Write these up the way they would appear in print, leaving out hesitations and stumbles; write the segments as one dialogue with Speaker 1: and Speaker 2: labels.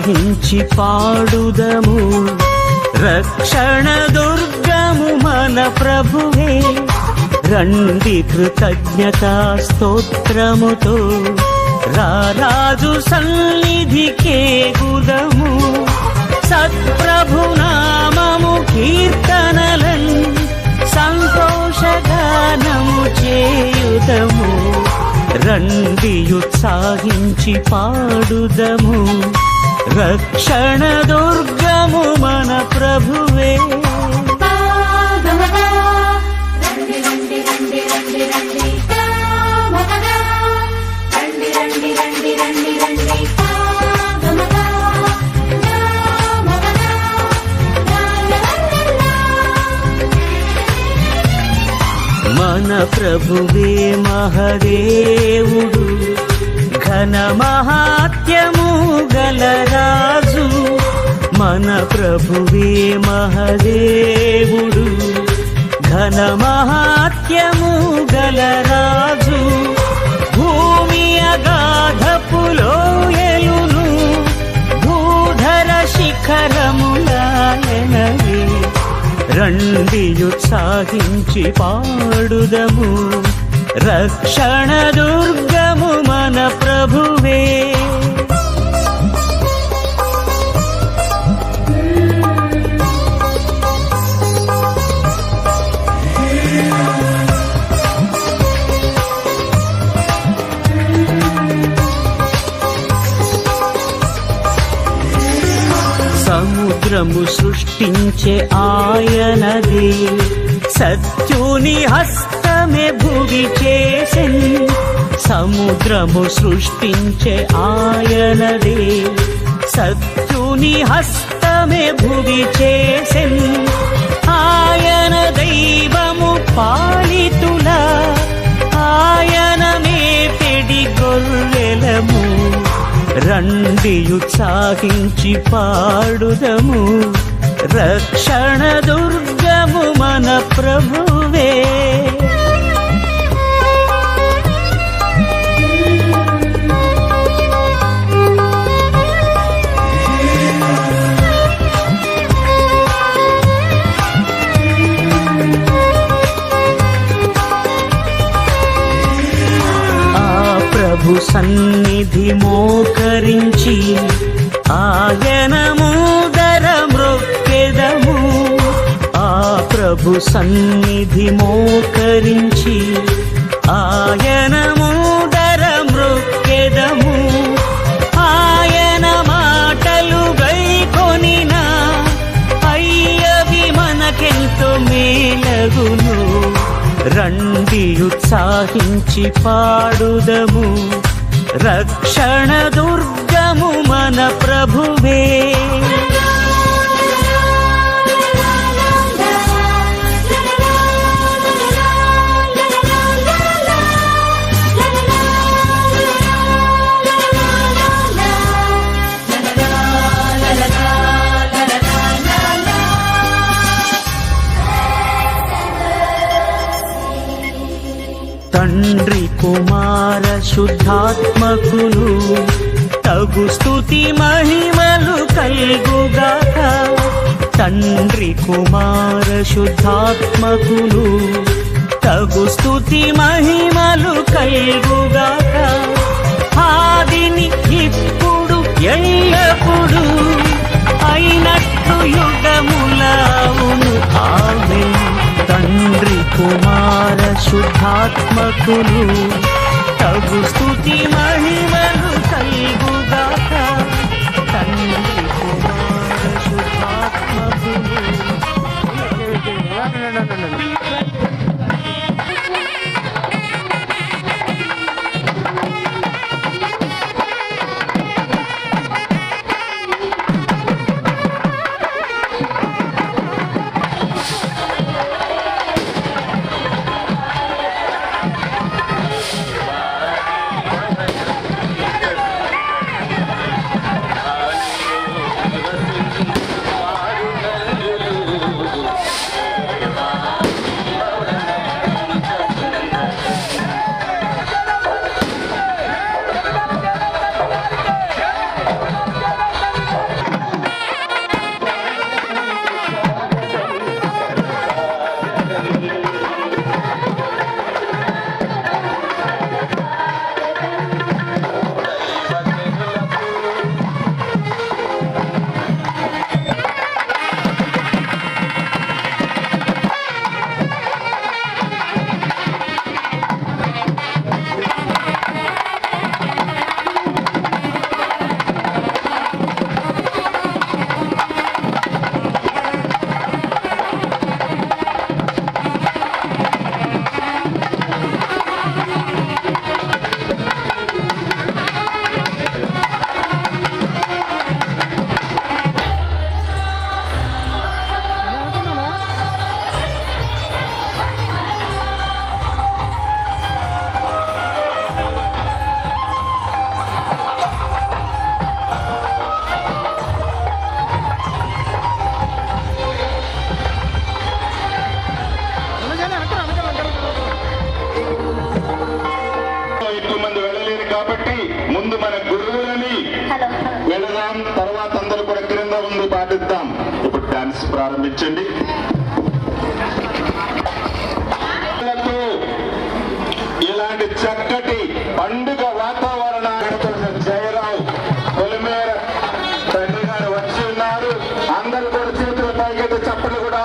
Speaker 1: ఉత్సాహించి పాడుదము, రక్షణ దుర్గము మన ప్రభువే. రండి కృతజ్ఞతా స్తోత్రముతో రారాజు సన్నిధికే గుదము. సత్ప్రభు నామము కీర్తనలన్ సంతోషగానము చేయుదము. రండి ఉత్సాహించి పాడుదము, రక్షణ దుర్గము మన ప్రభువే. మన ప్రభువే మహదేవుడు, ఘన మహాత్యము గలరాజు. మన ప్రభువే మహదేవుడు, ఘన మహాత్యము గలరాజు. భూమి అగాధపు లోయలును భూధర శిఖరములాయనవే. రండి ఉత్సాహించి పాడుదము, రక్షణ దుర్గము మన ప్రభువే. సముద్రము సృష్టించే ఆయనదే, సత్యుని హస్తమే భువి చేసెన్. సముద్రము సృష్టించే ఆయనదే, సత్యుని హస్తమే భువి చేసెన్. ఆయన దైవము పాలితుల, ఆయన మేపెడి గొర్రెలము. రండి ఉత్సాహించి పాడుదము, రక్షణ దుర్గము మన ప్రభువే. ప్రభు సన్నిధి మోకరించి ఆయన ముందర మ్రొక్కెదము. ఆ ప్రభు సన్నిధి మోకరించి ఆయన ముందర మ్రొక్కెదము. ఆయన మాటలు గైకొనిన అయ్యవి మనకెంతో మేలగును. రండి ఉత్సాహించి పాడుదము, రక్షణ దుర్గము మన ప్రభువే. తండ్రి కుమార శుద్ధాత్మకులు తగు స్తుతి మహిమలు కల్గుగాక. తండ్రి కుమార శుద్ధాత్మకులు తగు స్తుతి మహిమలు కల్గుగాక. ఆదిని ఇప్పుడు ఎల్లప్పుడు అయినట్టు యుగములవును ఆమేన్. తండ్రి కుమార శుద్ధాత్మకులు తగు స్తుతి మహిమలు కల్గుగాక. తండ్రి కుమార శుద్ధాత్మకులు.
Speaker 2: చేసి ప్రారంభించండి. ఇలాంటి చక్కటి పండుగ వాతావరణాలతో జయరావు పొలిమేర తండ్రి గారు వచ్చి ఉన్నారు. అందరూ కూడా చేతుల పైకి చప్పట్లు కూడా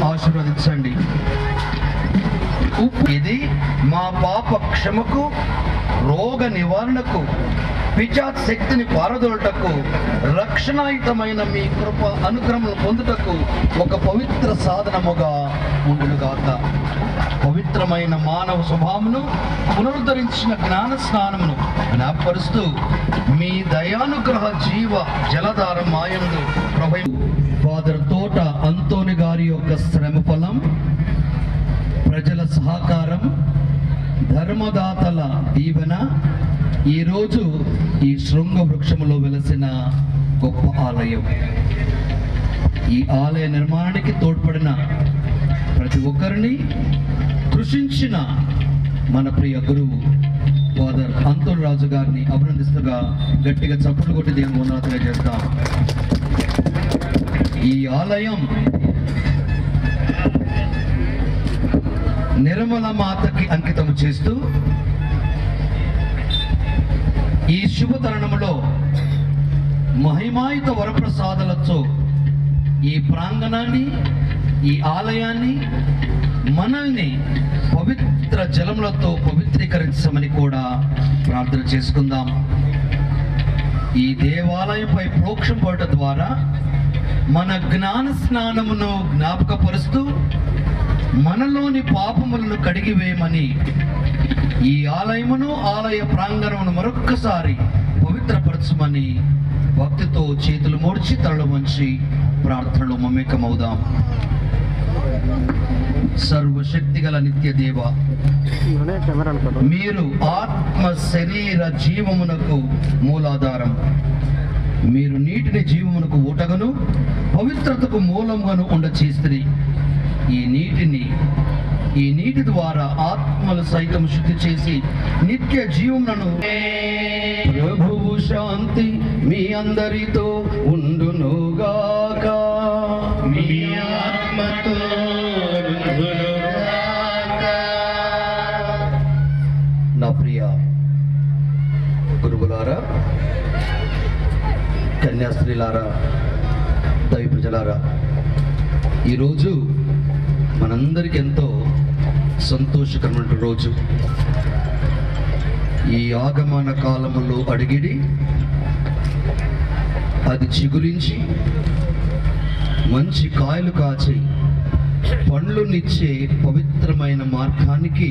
Speaker 3: ఆశీర్వదించండి. ఉప్పు ఇది మా పాప క్షమకు, రోగ నివారణకు, పిశాచ శక్తిని పారదోలటకు, రక్షణాయుతమైన మీ కృప అనుగ్రహములు పొందుటకు ఒక పవిత్ర సాధనముగా ఉండునుగాక. పవిత్రమైన మానవ స్వభావమును పునరుద్ధరించిన జ్ఞాన స్నానమును జ్ఞాపరుస్తూ మీ దయానుగ్రహ జీవ జలధారం మాయందు ప్రభు ఫాదర్ తోట అంతోని గారి యొక్క శ్రమ ఫలం, ప్రజల సహకారం, ధర్మదాతల దీవెన ఈరోజు ఈ శృంగ వృక్షములో వెలసిన గొప్ప ఆలయం. ఈ ఆలయ నిర్మాణానికి తోడ్పడిన ప్రతి ఒక్కరిని కృషించిన మన ప్రియ గురువు ఫాదర్ అంతోని రాజు గారిని అభినందిస్తుగా గట్టిగా చప్పట్లు కొట్టి దీన్ని వందనాలు తెలియజేస్తాం. ఈ ఆలయం నిర్మల మాతకి అంకితం చేస్తూ ఈ శుభ తరుణంలో మహిమాయుత వరప్రసాదాలతో ఈ ప్రాంగణాన్ని, ఈ ఆలయాన్ని, మనల్ని పవిత్ర జలములతో పవిత్రీకరించమని కూడా ప్రార్థన చేసుకుందాం. ఈ దేవాలయంపై ప్రోక్షం పడటం ద్వారా మన జ్ఞాన స్నానమును జ్ఞాపకపరుస్తూ మనలోని పాపములను కడిగివేయమని ఈ ఆలయమును ఆలయ ప్రాంగణమును మరొక్కసారి పవిత్రపరచమని భక్తితో చేతులు మోడ్చి తలలు వంచి ప్రార్థనలో మమేకమవుదాం. సర్వశక్తిగల నిత్య దేవ, మీరు ఆత్మ శరీర జీవమునకు మూలాధారం. మీరు నీటిని జీవమునకు ఊటగను పవిత్రతకు మూలంగాను ఉండచేస్తుంది. ఈ నీటి ద్వారా ఆత్మలు సైతం శుద్ధి చేసి నిత్య జీవములను. ప్రభువు శాంతి మీ అందరితో ఉండునుగాక. మీ ఆత్మతో నా ప్రియ గురువులారా, కన్యాస్త్రీలారా, దైవ ప్రజలారా, ఈరోజు మనందరికి ఎంతో సంతోషకరమైన రోజు. ఈ ఆగమన కాలములో అడిగిడి అది చిగురించి మంచి కాయలు కాచి పండ్లునిచ్చే పవిత్రమైన మార్గానికి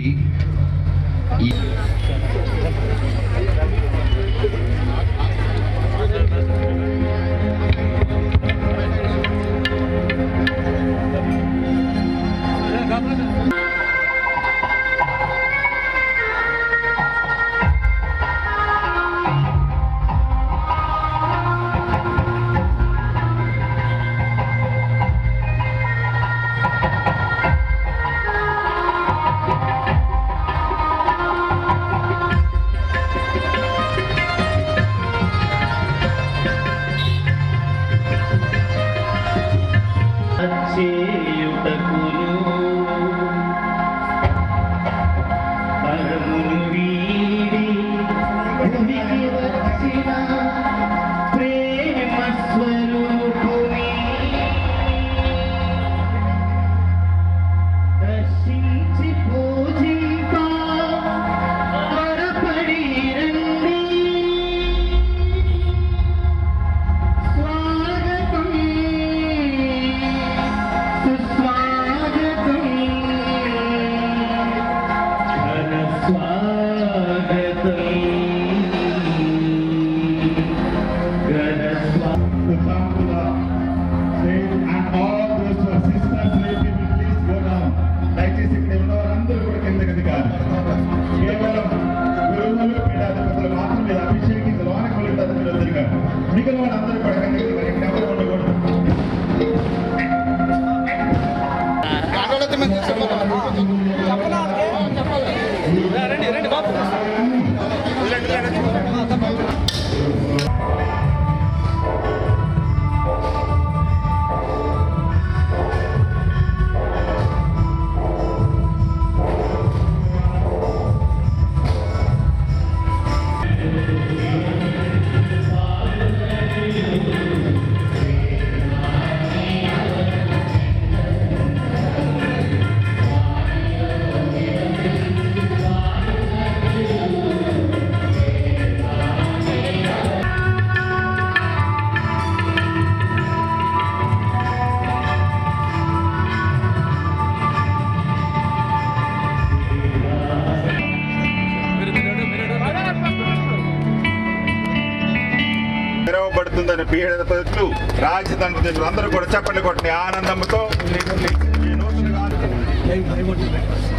Speaker 2: తెరవబడుతుందని పీడలు రాజతండ్రులు అందరూ కూడా చెప్పండి కొట్టి ఆనందంతో.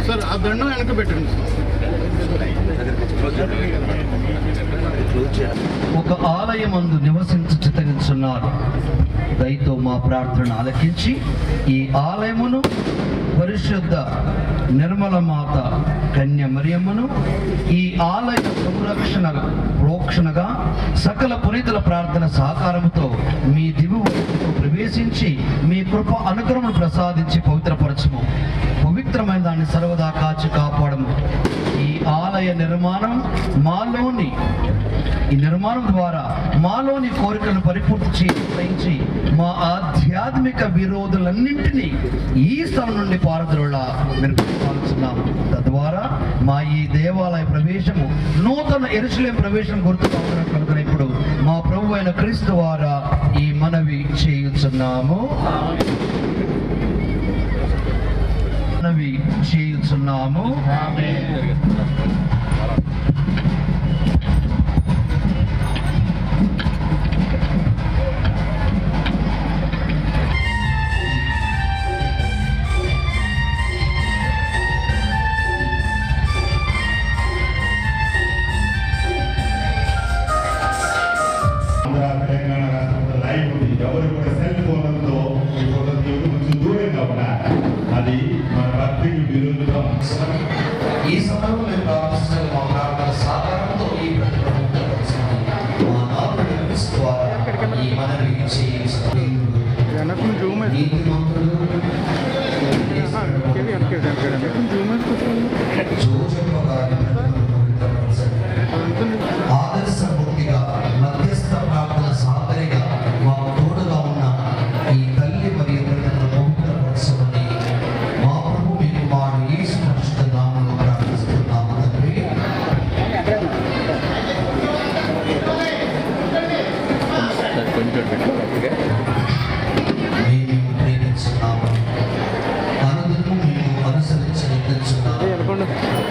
Speaker 4: సార్ ఆ దండం వెనక పెట్టండి.
Speaker 3: ఒక ఆలయమందు నివసించి చిత్తగించున్నారు. దయతో మా ప్రార్థన ఆలకించి ఈ ఆలయమును పరిశుద్ధ నిర్మల మాత కన్య మరియమ్మను ఈ ఆలయ సంరక్షణ ప్రోక్షణగా సకల పునీతుల ప్రార్థన సహకారముతో మీ దివ్యతో ప్రవేశించి మీ కృప అనుగ్రహం ప్రసాదించి పవిత్రపరచము. పవిత్రమైన దాన్ని సర్వదా కాచి కాపాడము. ఈ ఆలయ నిర్మాణం ద్వారా మాలోని కోరికలను పరిపూర్తి చేయించి మా ఆధ్యాత్మిక విరోధులన్నింటినీ ఈ స్థలం నుండి పారద్రోళ నిర్వహిస్తున్నాము. తద్వారా మా ఈ దేవాలయ ప్రవేశము నూతన యెరూషలేము ప్రవేశం గుర్తుగా ఉన్నట్లు ఇప్పుడు మా ప్రభు అయిన క్రీస్తు ద్వారా ఈ మనవి చేయుచున్నాము. మనవి చేయుచున్నాము.
Speaker 2: తెలంగాణ రాష్ట్రంలో లైవ్ ఉంది. ఎవరు కూడా సెల్ ఫోన్లతో ఈ ఫోటో తీయడం కొంచెం దూరంగా ఉన్నారు. అది మన భక్తికి విరుద్ధంగా.
Speaker 3: ఈ సమయంలో మేము ప్రార్థిస్తున్న మా ప్రార్థన సాధారణతో ఈ మా నాలుగు ద్వారా ఈ మనవి ఆదర్శ భక్తిగా మధ్యస్థ ప్రార్థన సాధనగా మాకు తోడుగా ఉన్న ఈ తల్లి మరియు పవిత్రపరచమని మా ప్రభు మీ కుమారుడు యేసు పరిశుద్ధ నామములో ప్రార్థిస్తున్నాము తండ్రి. మేము ప్రేమించున్నాము, అనుదినము మేము అనుసరించి నిర్ణయించున్నాము.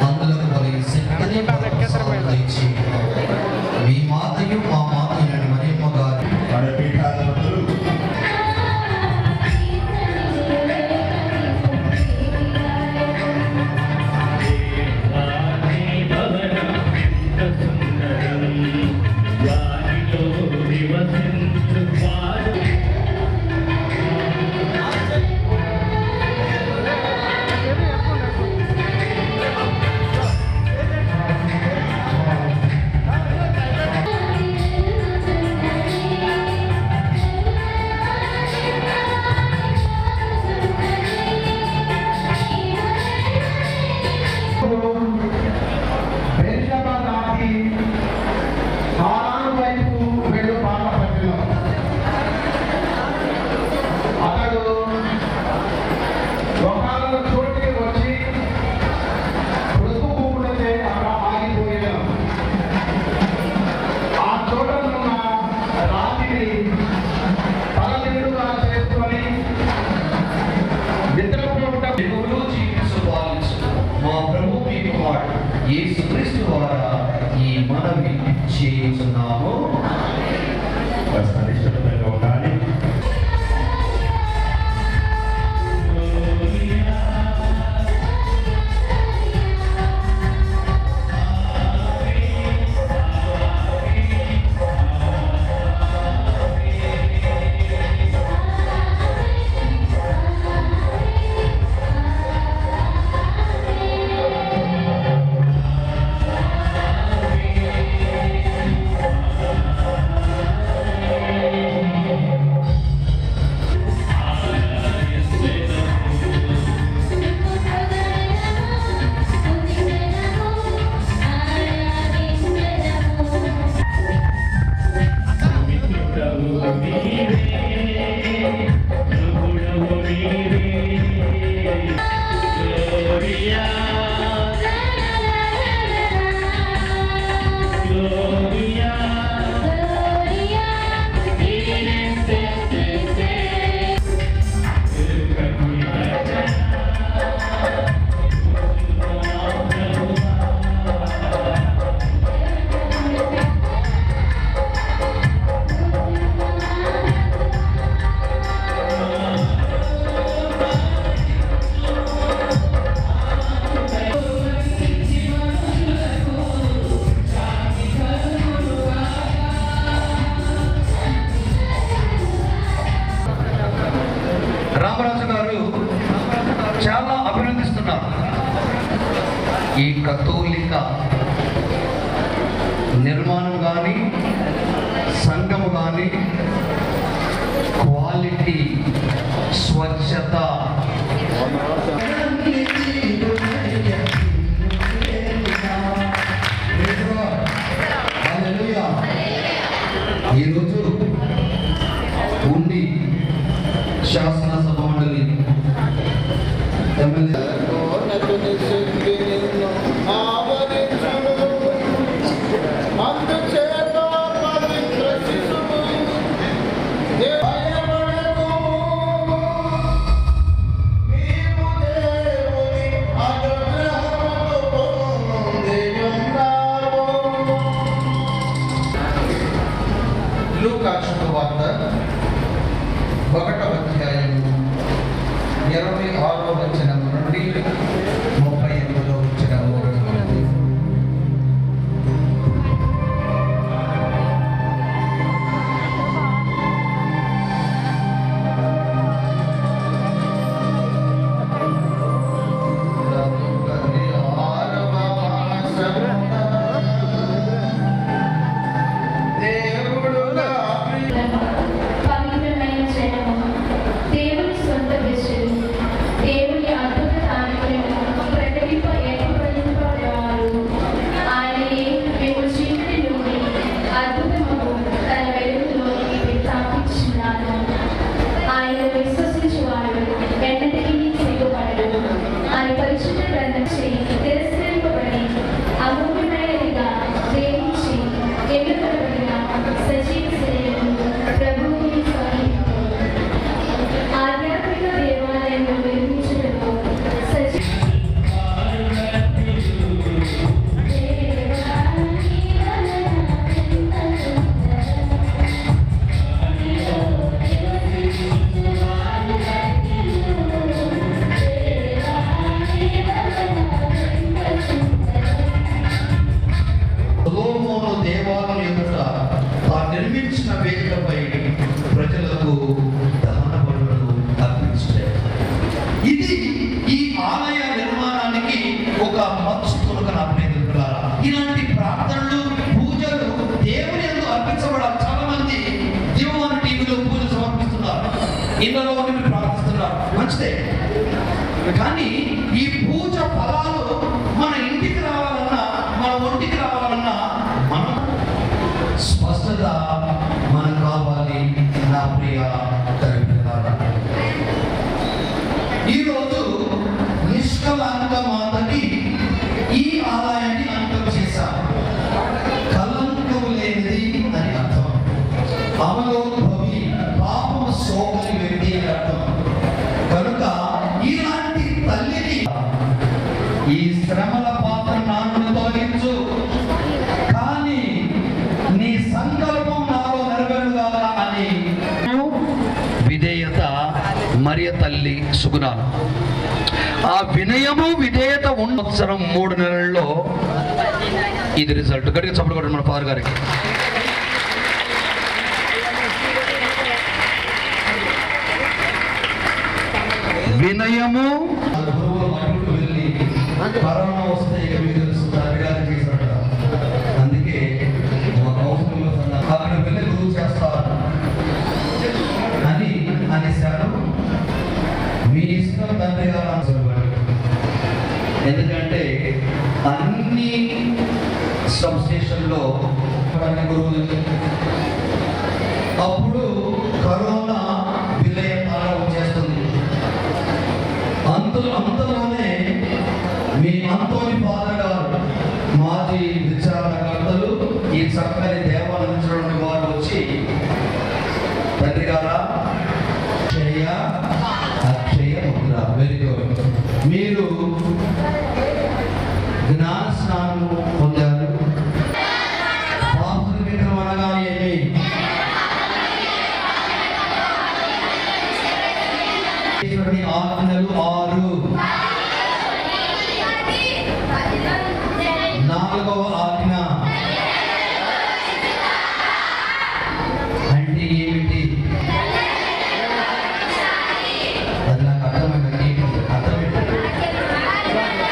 Speaker 3: అందులకు మరి శక్తిని దయచేయండి. మీ మాతయు మా మాతయు మరియమ్మ గారు
Speaker 2: మన పీఠాధిపతులు యేసుక్రీస్తు ద్వారా ఈ మనవి చేయుచున్నాము. నిశ్శబ్దంగా ఉండాలి.
Speaker 3: రామరాజు గారు చాలా అభినందిస్తున్నారు ఈ కథోలిక నిర్మాణం కానీ సంఘము కానీ క్వాలిటీ స్వచ్ఛత ఈరోజు ఉండి శాసనసభ మండలి ఎమ్మెల్యే సువార్త 1వ అధ్యాయము 26వ వచనం నుండి 38వ వచనం వరకు.
Speaker 5: పవిత్రమైన జనము, దేవుని సొంత ప్రజలు, దేవుని అద్భుత కార్యములను ప్రకటింపబడేవారు. ఆయనయే మేము చీకటి నుండి అద్భుతముకు తన వెలుగులోనికి ప్రతిష్ఠించుచున్నాడు. ఆయన విశ్వసించువాడు ఎన్నటికీ సిగ్గుపడడు. ఆయన పరిశుద్ధ గ్రంథం చేయి తిరస్కరింపబడి అమూల్యమైనదిగా ప్రేమించి ఎన్నుకోబడిన సజీవ శరీరము ప్రభువుని సమీపము. ఆధ్యాత్మిక దేవాలయంలో నిర్మించుటకు
Speaker 3: సొలొమోను దేవాలయం ఎదుట తాను నిర్మించిన వేదికపై ప్రజలకు దహన బలులను అర్పించారు. ఇది ఈ ఆలయ నిర్మాణానికి ఒక మంచి తునకను అభినందించారా. ఇలాంటి ప్రార్థనలు, పూజలు దేవుని యందు అర్పించబడాలి. చాలా మంది జీవమాన టీవీలో పూజ సమర్పిస్తున్నారు, ఇళ్లలో ఉండి ప్రార్థిస్తున్నారు, మంచిదే. కానీ ఈ పూజ ఫలాలు మన ఇంటికి రావాలన్నా, మన ఒంటికి రావాలన్నా మనం స్పష్టత మనకు కావాలి. నా ప్రియ తల్లిదండ్రులారా, ఈరోజు నిష్కలంక మాతకి ఈ ఆలయాన్ని అంకితం చేశాం. కలంకం లేనిది అని అర్థం. అమలోద్భవి, పాపము సోకని వ్యక్తి అని అర్థం. కనుక ఇలాంటి తల్లిని ఈ శ్రమల పాత్ర నాన్ను తొలగించు, కానీ నీ సంకల్పం నాలో నెరవేరుగా అని విధేయత మరియ తల్లి సుగుణాలు. ఆ వినయము విధేయత ఉన్న సంవత్సరం 3 నెలల్లో ఇది రిజల్ట్. గట్టిగా చప్పుడు కొట్టండి మన ఫాదర్ గారికి. వినయము. వెళ్ళి కరోనా వస్తే ఇక మీకు తెలుసు అధికారం చేశాడు. అందుకే మా కౌన్సిలింగ్లో అక్కడ వెళ్ళి గురువు చేస్తారు అని అనేశారు. మీ ఇష్టం తండ్రి గారు. ఎందుకంటే అన్ని సబ్ స్టేషన్లో గురువులు అప్పుడు కరోనా విలయంగా వచ్చేస్తుంది. అంతలోనే మీ అంతోని ఫాదర్ గారు, మాజీ విచారణకర్తలు, ఈ చక్కని దేవాలయం వారు వచ్చి, తండ్రి గారా అక్షయ అక్షయ ముద్ర, వెరీ గుడ్, మీరు జ్ఞాన స్నానం పొందారు. పాపం విగ్రహం అనగా ఏమి? ఆజ్ఞలు 6. 4వ ఆజ్ఞ అంటే ఏమిటి? అది నాకు అర్థమైందండి.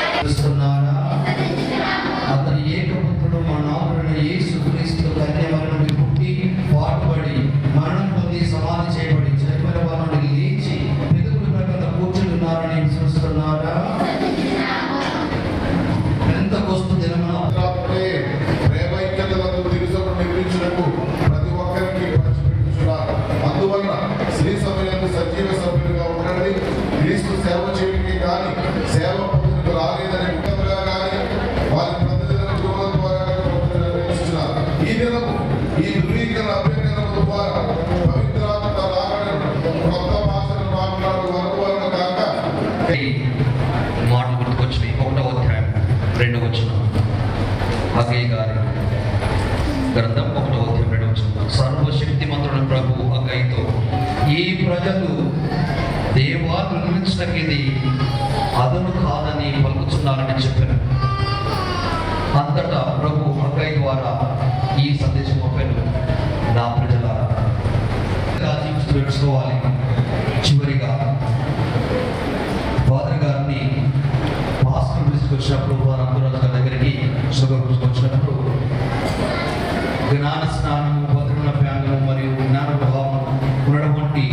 Speaker 3: అర్థమేస్తున్నారా? అతని ఏకపుత్రుడు మా నాథుడైన యేసుక్రీస్తు కన్యమరి నుండి పుట్టి, పాటుపడి, మరణం పొంది, సమాధి చేయబడి, చనిపోయిన వారి నుండి లేచి పితరుల ప్రకారం కూర్చున్నారని విశ్వసిస్తున్నారా? పెంతెకొస్తు దినమున
Speaker 2: ప్రేమైక్యతలను దివిసమును నిర్మించుటకు ప్రతి ఒక్కరికి పంచిపెట్టుచున్నారు. అందువల్ల శ్రీ సమయంలో సజీవ సభ్యులుగా ఉండండి. క్రీస్తు సేవ చేయడానికి కానీ సేవ పొందుకు రాలేదని ముఖ్యంగా కానీ వారి ప్రతినిధులను గృహం ద్వారా నిర్వహించున్నారు. ఈ దినము ఈ ధృవీకరణ అభ్యర్థన ద్వారా పవిత్రాత్మ రాగడను కొత్త భాషను మాట్లాడు వరకు కాక
Speaker 3: మాటలు గుర్తుకొచ్చినాయి. 1వ అధ్యాయం 2వ వచనం. హగ్గయి గారి గ్రంథం 1వ అధ్యాయం 2వ వచనం. సర్వశక్తిమంతుడైన ప్రభు అగ్గైతో, ఈ ప్రజలు దేవాన్ని నిర్మించడానికి అదను కాదని పలుకుతున్నారని చెప్పారు. అంతటా ప్రభు అగ్గై ద్వారా ఈ సందేశం పంపారు. నా ప్రజలారా జీవిస్తూ తెలుసుకోవాలి. చివరిగా ఫాదర్ గారిని మాస్టర్ తీసుకొచ్చినప్పుడు, రామరాజు గారి దగ్గరికి షుగర్ తీసుకొచ్చినప్పుడు జ్ఞాన స్నానము, భద్రణ ప్యాంగము మరియు జ్ఞాన ప్రభావం ఉన్నటువంటి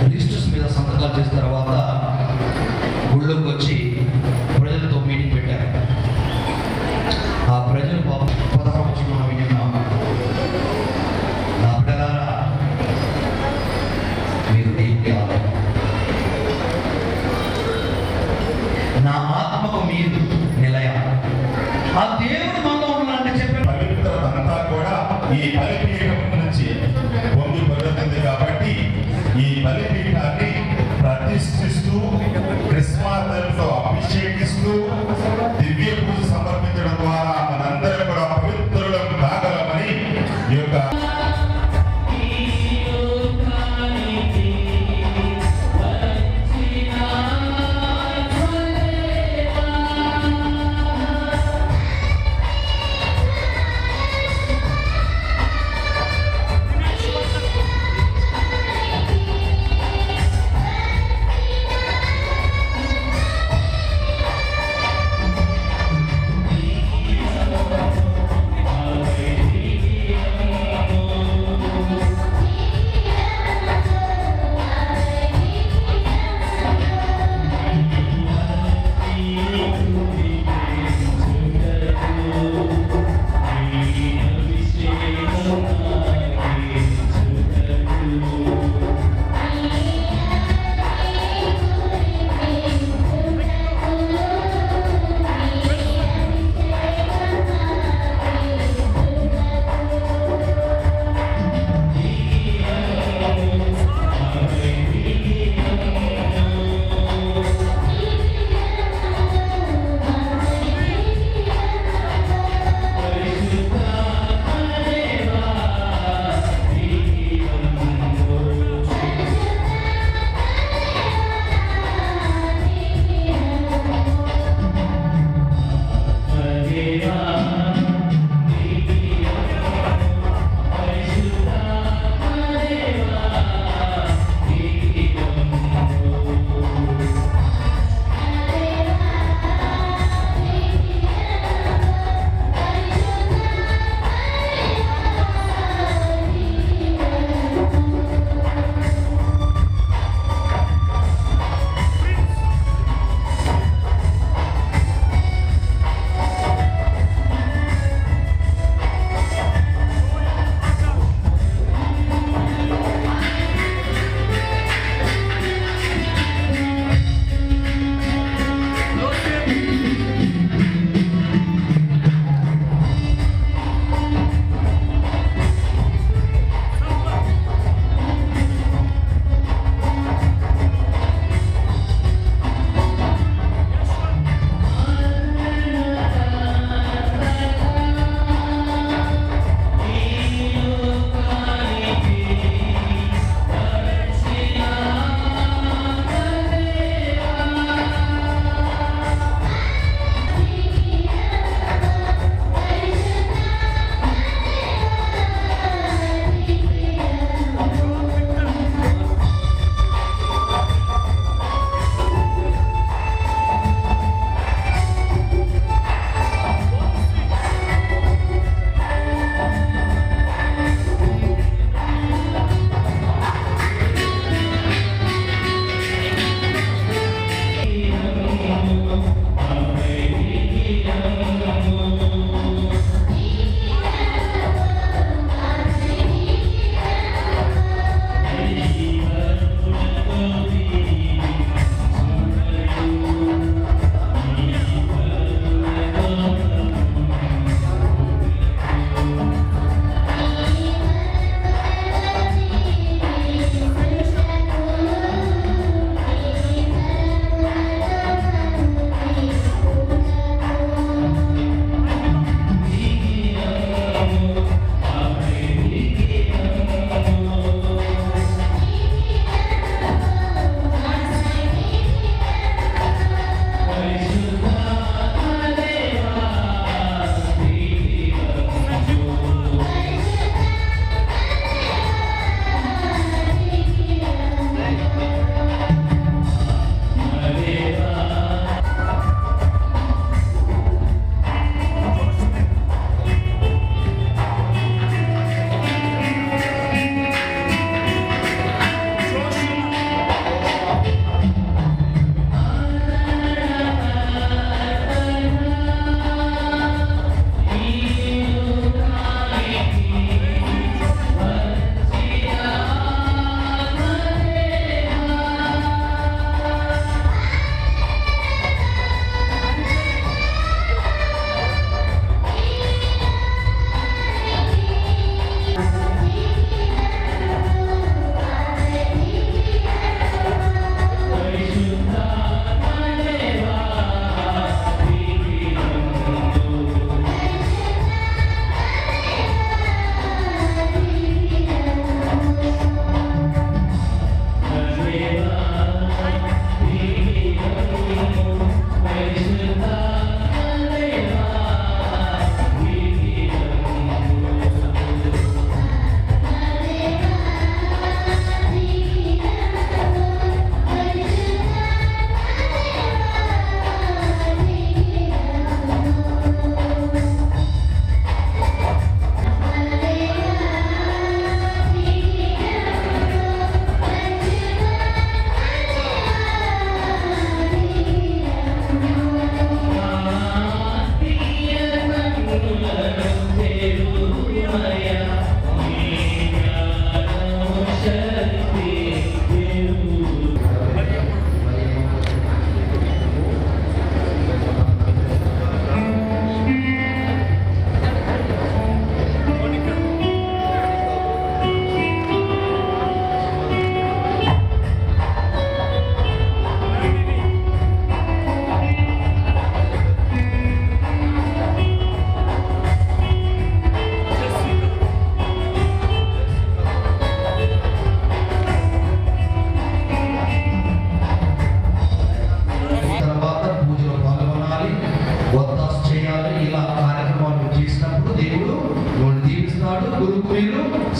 Speaker 3: రిజిస్టర్స్ మీద సంతకాలు చేసిన తర్వాత గుళ్ళోకి వచ్చి ప్రజలతో మీటింగ్ పెట్టారు. ఆ ప్రజలు 16వ వచనంలో విన్నాం, నా బిడ్డలారా మీరు దేవుని ఆలయం, నా ఆత్మకు మీరు నిలయ. ఆ దేవుడు మనలో ఉన్నాడని చెప్పారు.
Speaker 6: పవిత్రతంతా కూడా ఈ బలిపీఠం నుంచి పొంగి పడుతుంది కాబట్టి ఈ బలిపీఠాన్ని ప్రతిష్ఠిస్తూ క్రిస్మస్తో అభిషేకిస్తూ దివ్య పూజ సమర్పించడం ద్వారా మనందరం కూడా పవిత్రులం కాగలమని ఈ యొక్క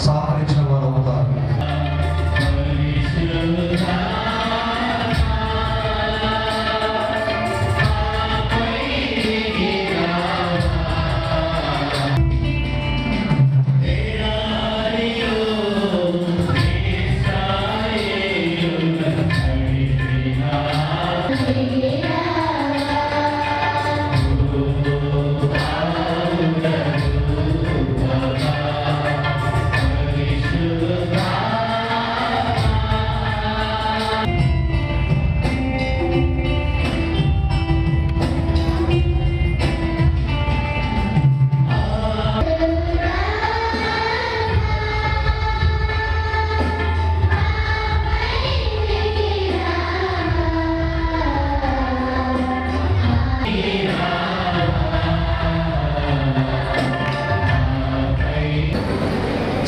Speaker 3: సహకరించిన వారు అవుతారు.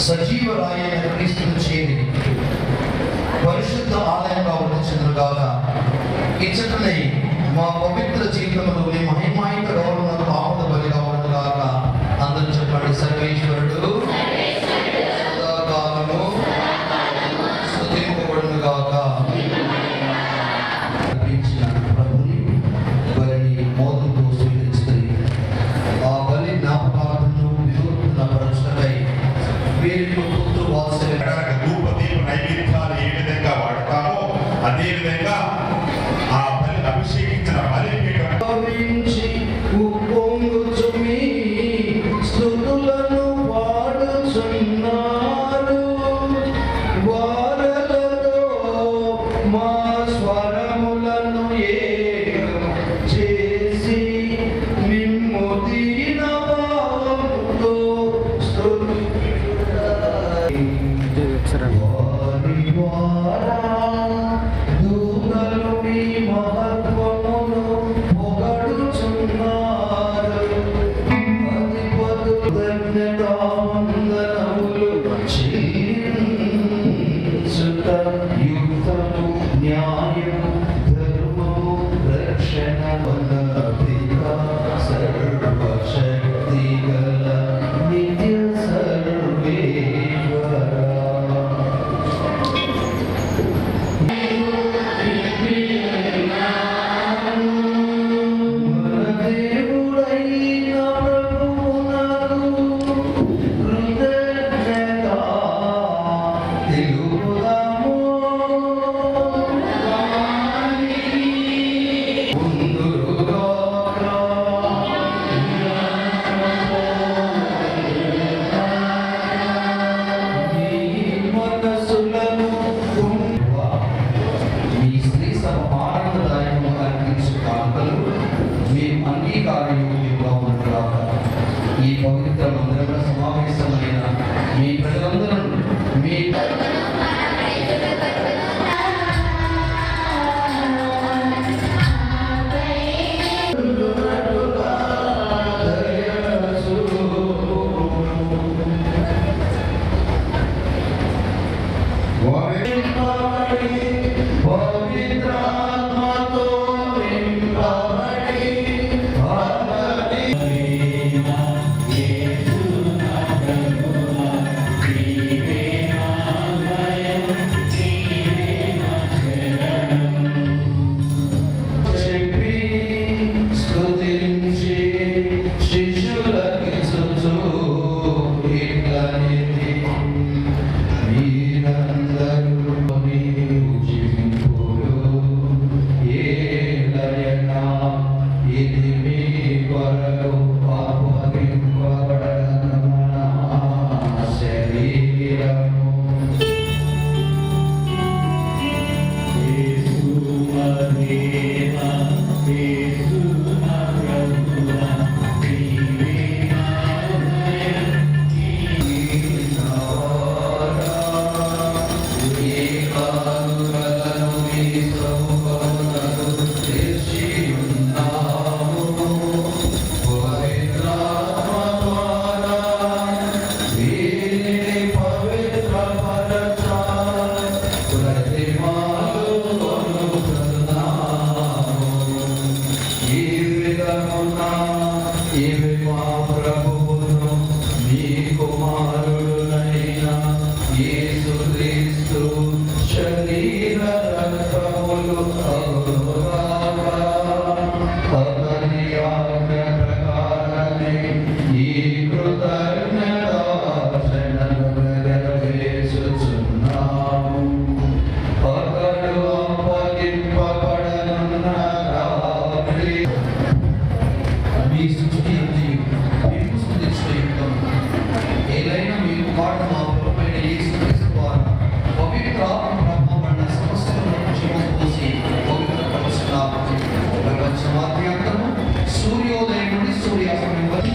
Speaker 3: సజీవ రాయైన క్రీస్తును చేరి పరిశుద్ధ ఆలయంగా ఉండొచ్చునుగాక. ఇచ్చటనే మా పవిత్ర జీవితంలో మీ మహిమాయిక గౌరవమునకు ఆపద బలిగా ఉండగాక. అందరూ చెప్పండి, సర్వేశ్వరుడు సదాకాలము స్తుతింపబడునుగాక. ప్రభుని బలిని మోదంతో స్వీకరిస్తుంది. ఆ బలి జ్ఞాపకాలను వినూత్న పరచుటకై వీరిని పుత్రు వాత్సల్యం
Speaker 6: ధూప దీప నైవేద్యాలు ఏ విధంగా వాడతామో అదే విధంగా ఆ బలి అభిషేకించిన బలిపీఠం
Speaker 3: ఉప్పొంగుచు మీ స్తుతులను పాడుచున్నారు. వారలతో మా స్వరములను ఏకం చేసి మిమ్ము దీన భావముతో వారి ద్వారా దూతలు మీ మహత్వమును పొగడుచున్నారు. అధిపతులు ధన్యతావందనములు చెల్లించుట యుక్తము, న్యాయము, ధర్మము, రక్షణ వనపిత సర్వశక్తి గల నిత్య సర్వేశ్వర. దేవుడైన ప్రభువునకు కృతజ్ఞత తెలుపుదాము. ముందుగాక మీ మనసులను మీ స్త్రీ సభ ఆనందదాయకము అనిపించు కాంతలు మేము అంగీకారయోగ్యంగా ఉండరాక. ఈ పవిత్ర మందిరంలో సమావేశమైన మీ ప్రజలందరూ మీ పవిత్రాత్మతో నింపబడి చెప్పి స్తుతించి శిష్యులకిచ్చుచు ఇట్లనిది, మీరందరూ నీవు జీవింపుడు ఏలయనా ఇది మీ కొరకు అప్పగింపబడిన నా శరీరము. ప్రభువును మీ కుమారుడునైనా సూర్యాస్తమయం వరకు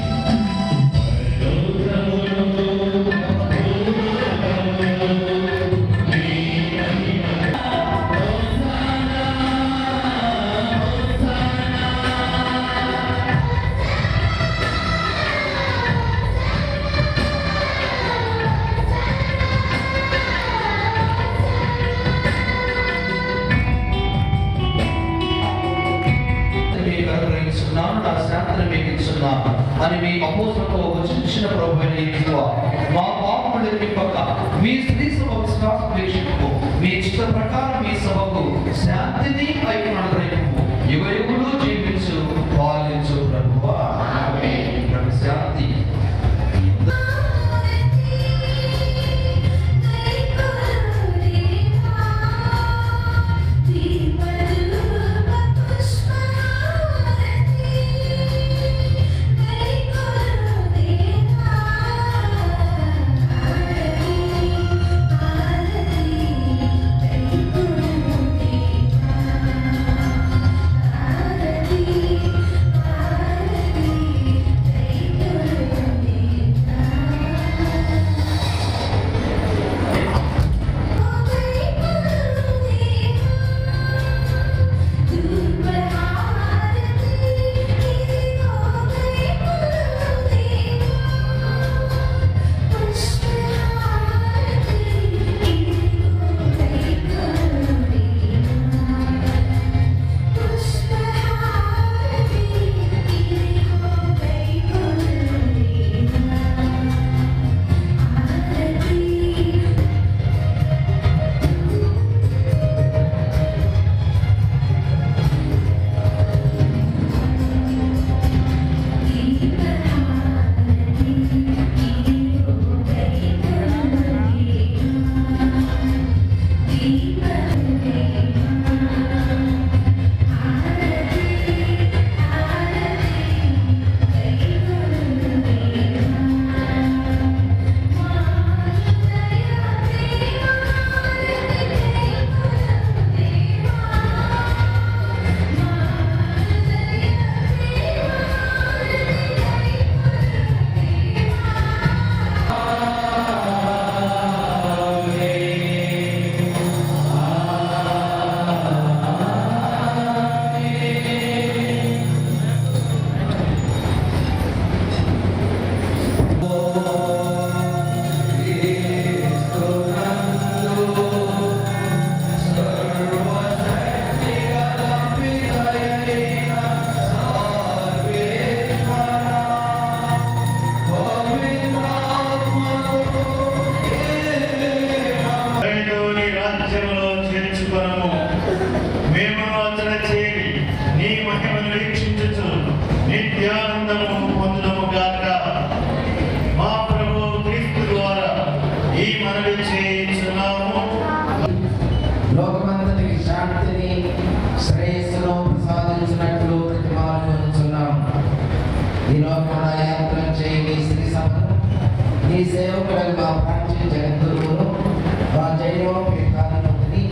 Speaker 3: నా శాంతిని మీకు ఇస్తున్నాను అని మీ అపోస్తలతో వచించిన ప్రభువైన యేసువా, మా పాపములు నింపక మీ స్త్రీ సభ విశ్వాస వీక్షకు మీ చిత్త ప్రకారం మీ సభకు శాంతిని ఐక్యను అనుగ్రహింపు. యుగయుగులు జీవించు పాలించు ప్రభువా. ప్రభు శాంతి.
Speaker 7: లోకమంతటికి శాంతిని శ్రేయస్సును ప్రసాదించినట్లు ప్రతిమానుకుంటున్నాం. ఈ లోకంలో యాత్ర చేయి శ్రీ సభను నీ సేవకుడు మా ప్రాంతీయ జగద్గురువును మా జైవ పీఠాధిపతిని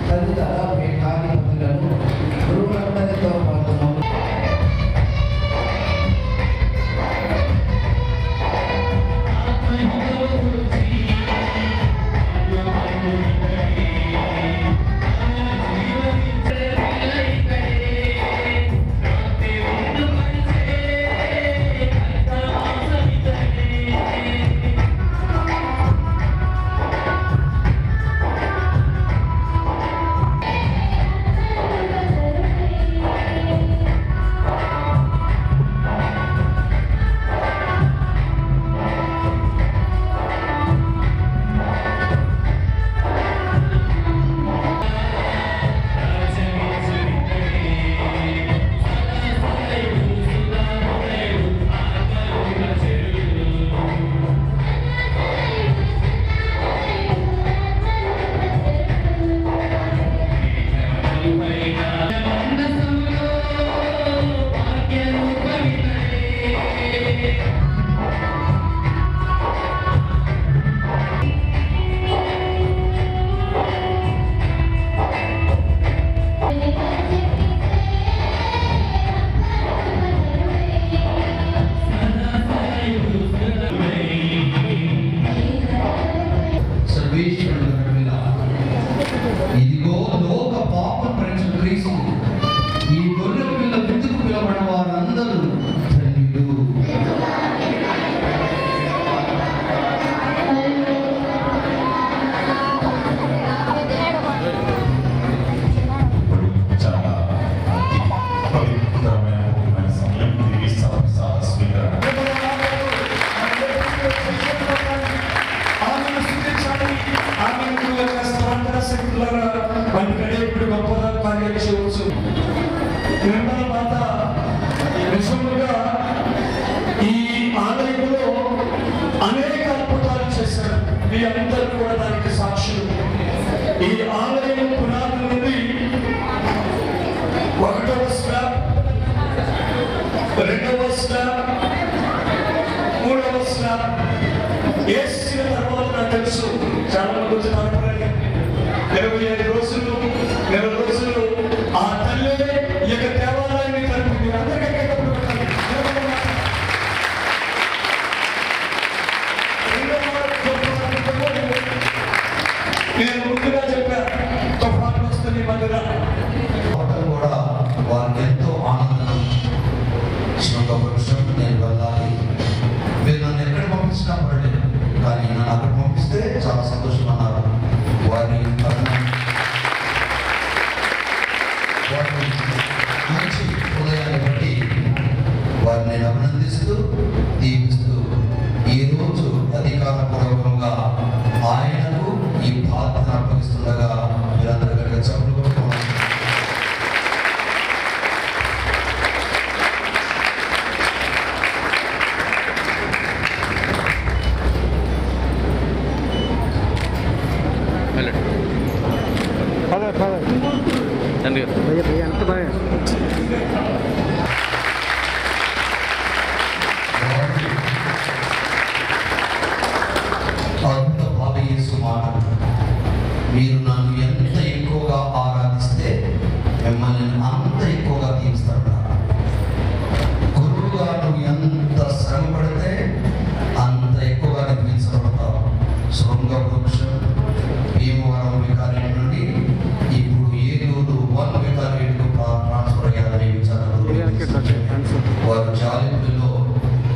Speaker 7: తదితర పీఠాధిపతులను గురువులందరితో పాటు
Speaker 8: స్నానం, మూడవ స్నానం వేసిన తర్వాత నాకు తెలుసు చాలా మంది వచ్చినారు 25 రోజులు, 20 రోజులు ఆ తల్లి ఈ యొక్క దేవాలయాన్ని తలుపుతుంది. అందరికీ నేను ముందుగా చెప్పాను తుఫాను వస్తుంది మధ్యలో
Speaker 9: కూడా వారికి ఎంతో ఆనందం. శృంగపురుషం నేను వెళ్ళాలి, మీరు నన్ను ఎక్కడ పంపించినా పడలేదు, కానీ నన్ను అక్కడ పంపిస్తే చాలా సంతోషం అన్నారు. వారి మంచి హృదయాన్ని బట్టి వారిని అభినందిస్తూ దీవిస్తూ ఈరోజు అధికారపూర్వకంగా ఆయనకు ఈ బాధ్యత అప్పగిస్తుండగా మీరందరూ కనుక చెప్పులు కొట్టుకోవాలి. అద్భుత భావయేసు మాట, మీరు నన్ను ఎంత ఎక్కువగా ఆరాధిస్తే మిమ్మల్ని అంత ఎక్కువగా దీవిస్తాడు. గురువుగా నువ్వు ఎంత శ్రమ పడితే అంత ఎక్కువగా దీవించబడతావు. శృంగవృక్షం భీమవరం వికారి నుండి ఇప్పుడు ఏలూరు 1 వికారీకు ట్రాన్స్ఫర్ అయ్యారని వారు జాలిపుడిలో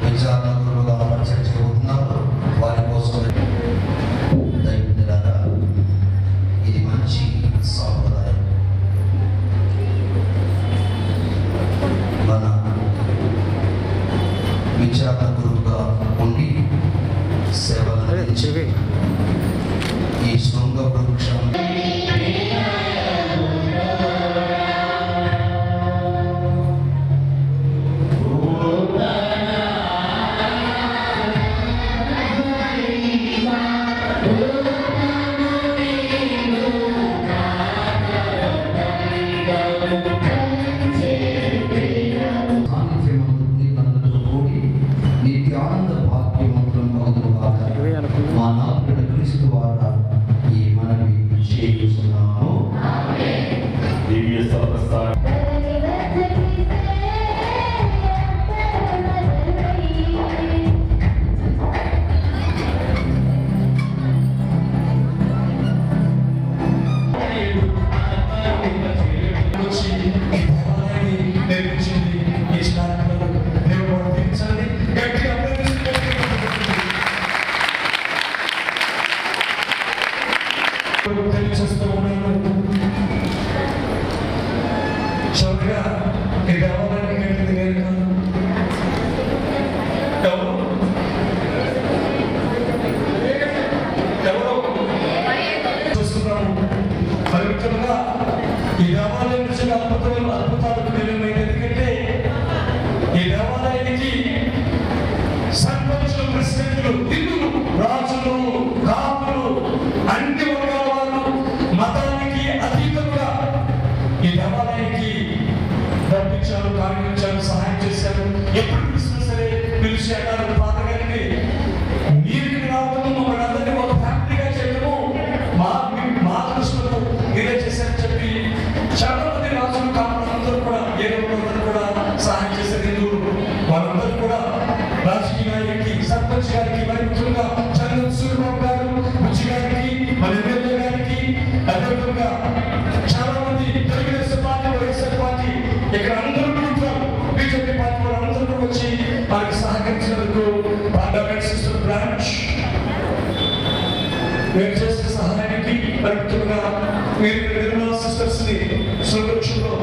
Speaker 9: విచారణకులుగా పరిచయం చేయబోతున్నారు. వారి కోసం దైవజనులారా, ఇది మంచి సాంప్రదాయం. మన విచారణ గురువుగా ఉండి సేవలు అందించి ఈ శృంగ వృక్షం నిత్యానంద భాగ్యవంతులం అవుదురుగాక. మా నాథుడైన క్రీస్తు ద్వారా ఈ మనవి చేయుచున్నాము.
Speaker 6: దివ్య సర్వస్థానం
Speaker 8: తెలియజేస్తూ ఉన్నాను. చివరిగా ఈ దేవాలయానికి వెళ్ళింది నేను కాదు. ఎవరు చూస్తున్నాము. పవిత్రంగా ఈ దేవాలయం నుంచి అద్భుతాలకు నిలమైంది. ఎందుకంటే ఈ దేవాలయానికి సర్పంచులు, ప్రెసిడెంట్లు, హిందువులు, రాజులు, కాపులు, అన్ని వర్గాల వారు మతానికి అతీతంగా ఈ దేవాలయానికి పంపించారు, కార్యక్రమించారు, సహాయం చేశారు. ఎప్పుడు పిలిచినా సరే పిలిచి అంటారు ఫాదర్ గారికి మీరు రావడం మమ్మల్ని అందరినీ ఒక ఫ్యామిలీగా చేయడము మా దృష్టిలో మీరే చేశారని చెప్పి చాలా మంది రాజులు, కాపులు అందరూ కూడా అందరూ కూడా సహాయం చేశారు. హిందువులు వాళ్ళందరూ కూడా రాజకీయ నాయకుడికి, సర్పంచ్ గారికి, మరి ముఖ్యంగా చంద్రబాబు సూర్యబాబు గారు, బుచ్చి గారికి, మన ఎమ్మెల్యే గారికి, అదేవిధంగా చాలా మంది తెలుగుదేశం పార్టీ, వైఎస్ఆర్ పార్టీ, ఇక్కడ అందరూ ఉంటారు, బీజేపీ పార్టీ వాళ్ళందరూ వచ్చి వారికి సహకరించినందుకు పార్లమెంట్ సిస్టర్ బ్రాంచ్ మీరు చేసిన సహాయానికి ముఖ్యంగా మీరు నిర్మలా సిస్టర్స్ ని సురక్షలో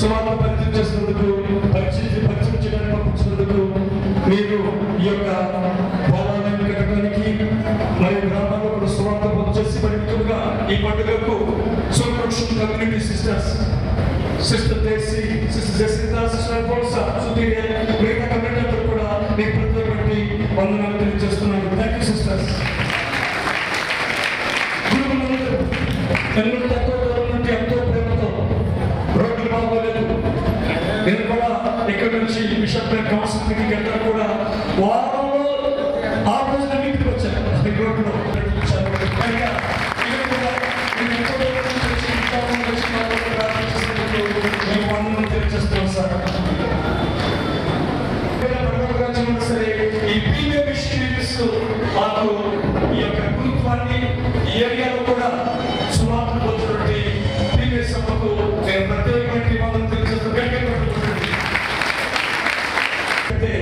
Speaker 8: సుమారు పరిచయం చేసినందుకు, పరిచయం చేయడానికి పంపించినందుకు, మీరు ఈ యొక్క బాలాలయాన్ని కట్టడానికి మరియు గ్రామాల్లో కూడా సువార్త పొందు చేసి మరి ముఖ్యంగా ఈ పండుగకు సురక్ష కమ్యూనిటీ సిస్టర్స్, సిస్టర్ దేశీ, సిస్టర్ జెసితా, సిస్టర్ ఫోర్సా, సుధీర్, మిగతా కమ్యూనిటీ అందరూ కూడా మీ ప్రతి వందనాలు తెలియజేస్తున్నాను. Thank you sisters. ఎన్నో తక్కువ దూరం నుండి ఎంతో ప్రేమతో రోడ్లు బాగోలేదు, నేను కూడా ఇక్కడ నుంచి బిషప్ కౌన్సిల్ మీటింగ్ అంతా కూడా వారంలో ఆ రోజున మీటింగ్ వచ్చారు. అది రోడ్లో తెలియజేస్తున్నాం సార్. సరే ఈ ప్రీమియం మిషనరీస్ మాకు ఈ యొక్క గురుత్వాన్ని ఈ ఏరియాలో కూడా సుమారు పోతున్నటువంటి ప్రీమియం సభకు నేను ప్రత్యేకమైన మనం అంటే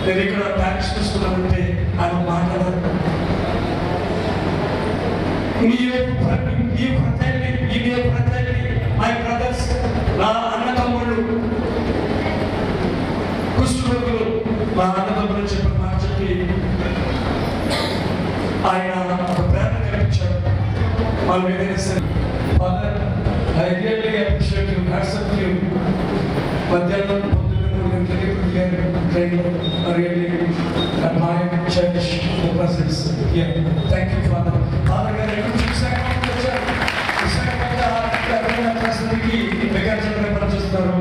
Speaker 8: నేను ఇక్కడ ప్యారిస్ తీసుకున్నానంటే ఆయన మాట్లాడారు. మై బ్రదర్స్, నా అన్నతమ్ముళ్ళు కుష్ఠరోగులు, మా అన్నతమ్ముడు చెప్పిన మాట చెప్పి ఆయన ఒక ప్రేరణ కల్పించారు. వాళ్ళు ఏదైనా సరే father, I really appreciate you, hats off you. మధ్యాహ్నం 9 గంటలకి ట్రైన్లో really admire, cherish the presence here. Thank you father. Father గారు ఎక్కడ చూసాక పనిచేస్తున్నారు.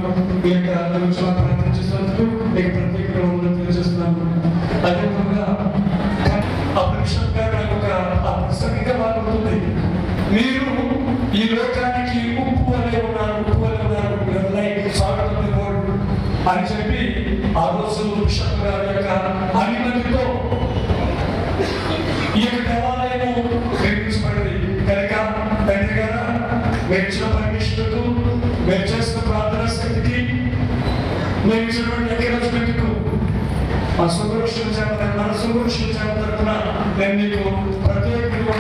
Speaker 8: మీ యొక్క ప్రయత్నం చేసినందుకు మీకు ప్రత్యేకంగా ఉందని తెలియజేస్తున్నాను. అదేవిధంగా అప్పుడు బిషప్ గారు నాకు ఒక ప్రసంగంగా మాట్లాడుతుంది. మీరు ఈ లోకానికి ఉప్పు అనే ఉన్నారు, like salt of the world అని చెప్పి ఆ రోజు బిషప్ గారి యొక్క అనుమతితో ఈ యొక్క దేవాలయం నిర్మించబడింది. కనుక తండ్రి గారు మీరు ఇచ్చిన పర్మిషన్కు, మీరు చేస్తున్న ప్రార్థన శక్తికి, మేము ఇచ్చినటువంటి ఎంకరేజ్మెంట్కు మా సురక్షణ చేపట్టారు. మన సురక్షణ చేపట్టిన నేను మీకు ప్రత్యేకంగా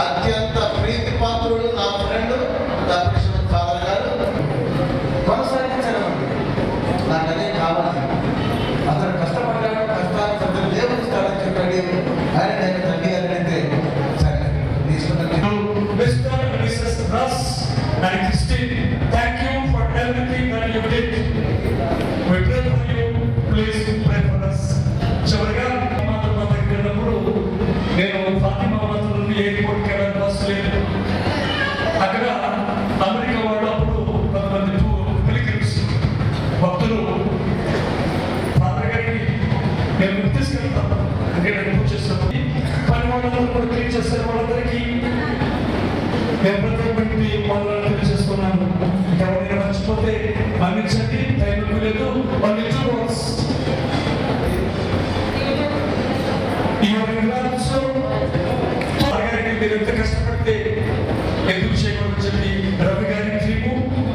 Speaker 2: అత్యంత ప్రీతి పాత్రుడు నా ఫ్రెండ్ దర్శనం ఫాదర్ గారు కొనసాగించడం. నాకు అదే కావాలి. అతను కష్టపడ్డాడు, కష్టాన్ని సత్యం దేవుడిస్తాడని చెప్పండి. ఆయన నేను తండ్రి గారిని అయితే సరే తీసుకున్నాను.
Speaker 8: నేను ఫాతిమా ఎయిర్పోర్ట్కి వెళ్ళాలి, బస్సు లేదు. అక్కడ అమెరికా వాళ్ళు అప్పుడు కొంతమంది పిలిగ్రిమ్స్ భక్తులు ఫాదర్ గారికి నేను తీసుకెళ్తాను అంటే నేను పూజ చేస్తాను. పని వాళ్ళందరూ కూడా క్లీన్ చేస్తారు. వాళ్ళందరికీ నేను ప్రత్యేకమైన వాళ్ళని తెలియజేస్తున్నాను. ఎవరైనా మర్చిపోతే మన్నించండి, టైం లేదు. వాళ్ళు మీరు ఎంత కష్టపడితే ఎందుకు చేయకూడదని చెప్పి రవి గారి టీము,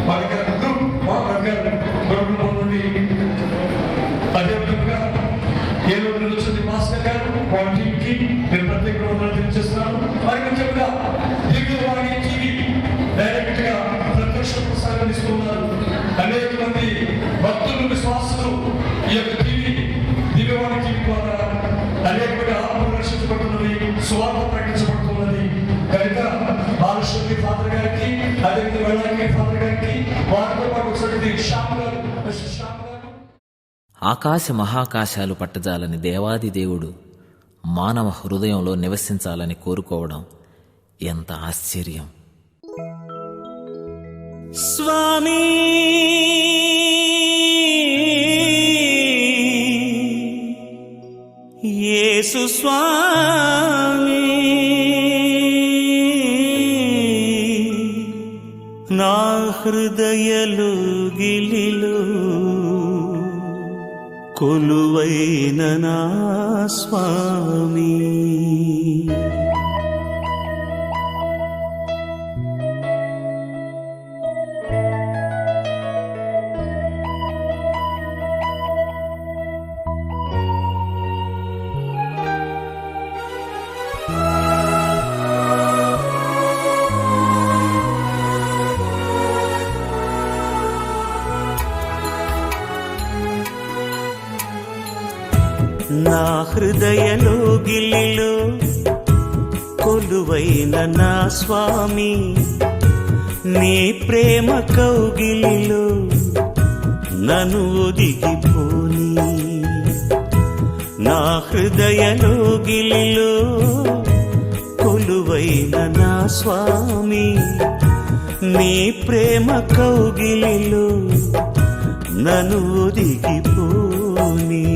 Speaker 8: వాళ్ళ గారి గ్రూప్, మా రవి గారి గ్రూప్ నుండి అదేవిధంగా ఏదో వచ్చింది మాస్టర్ గారు వాళ్ళ టీంకి నేను ప్రత్యేకంగా తెలియజేస్తున్నాను. మరి ముఖ్యంగా దివ్యవాణి టీవీ డైరెక్ట్ గా ప్రత్యక్ష ప్రసారం ఇస్తున్నారు. అనేక మంది భక్తులు, విశ్వాసులు ఈ యొక్క టీవీ దివ్యవాణి టీవీ ద్వారా అనేక మంది ఆత్మలు రక్షించబడుతున్నది, స్వార్థ ప్రకటించబడుతున్నది. కనుక బాలశ్వరి ఫాదర్ గారికి, అదేవిధంగా వెళ్ళాలి ఫాదర్ గారికి, వారితో పాటు వచ్చినటువంటి శ్యామ్ గారు.
Speaker 10: ఆకాశ మహాకాశాలు పట్టజాలని దేవాది దేవుడు మానవ హృదయంలో నివసించాలని కోరుకోవడం ఎంత ఆశ్చర్యం!
Speaker 1: స్వామి యేసు స్వామి, నా హృదయలు గిలిలో కొలువైన నా స్వామి. కౌగిలిలో కొలువైన నా స్వామి, నీ ప్రేమ కౌగిలిలో నన్ను ఒదిగిపోని. నా హృదయలోగిలిలో కొలువైన నా స్వామి, నీ ప్రేమ కౌగిలిలో నన్ను ఒదిగిపోని.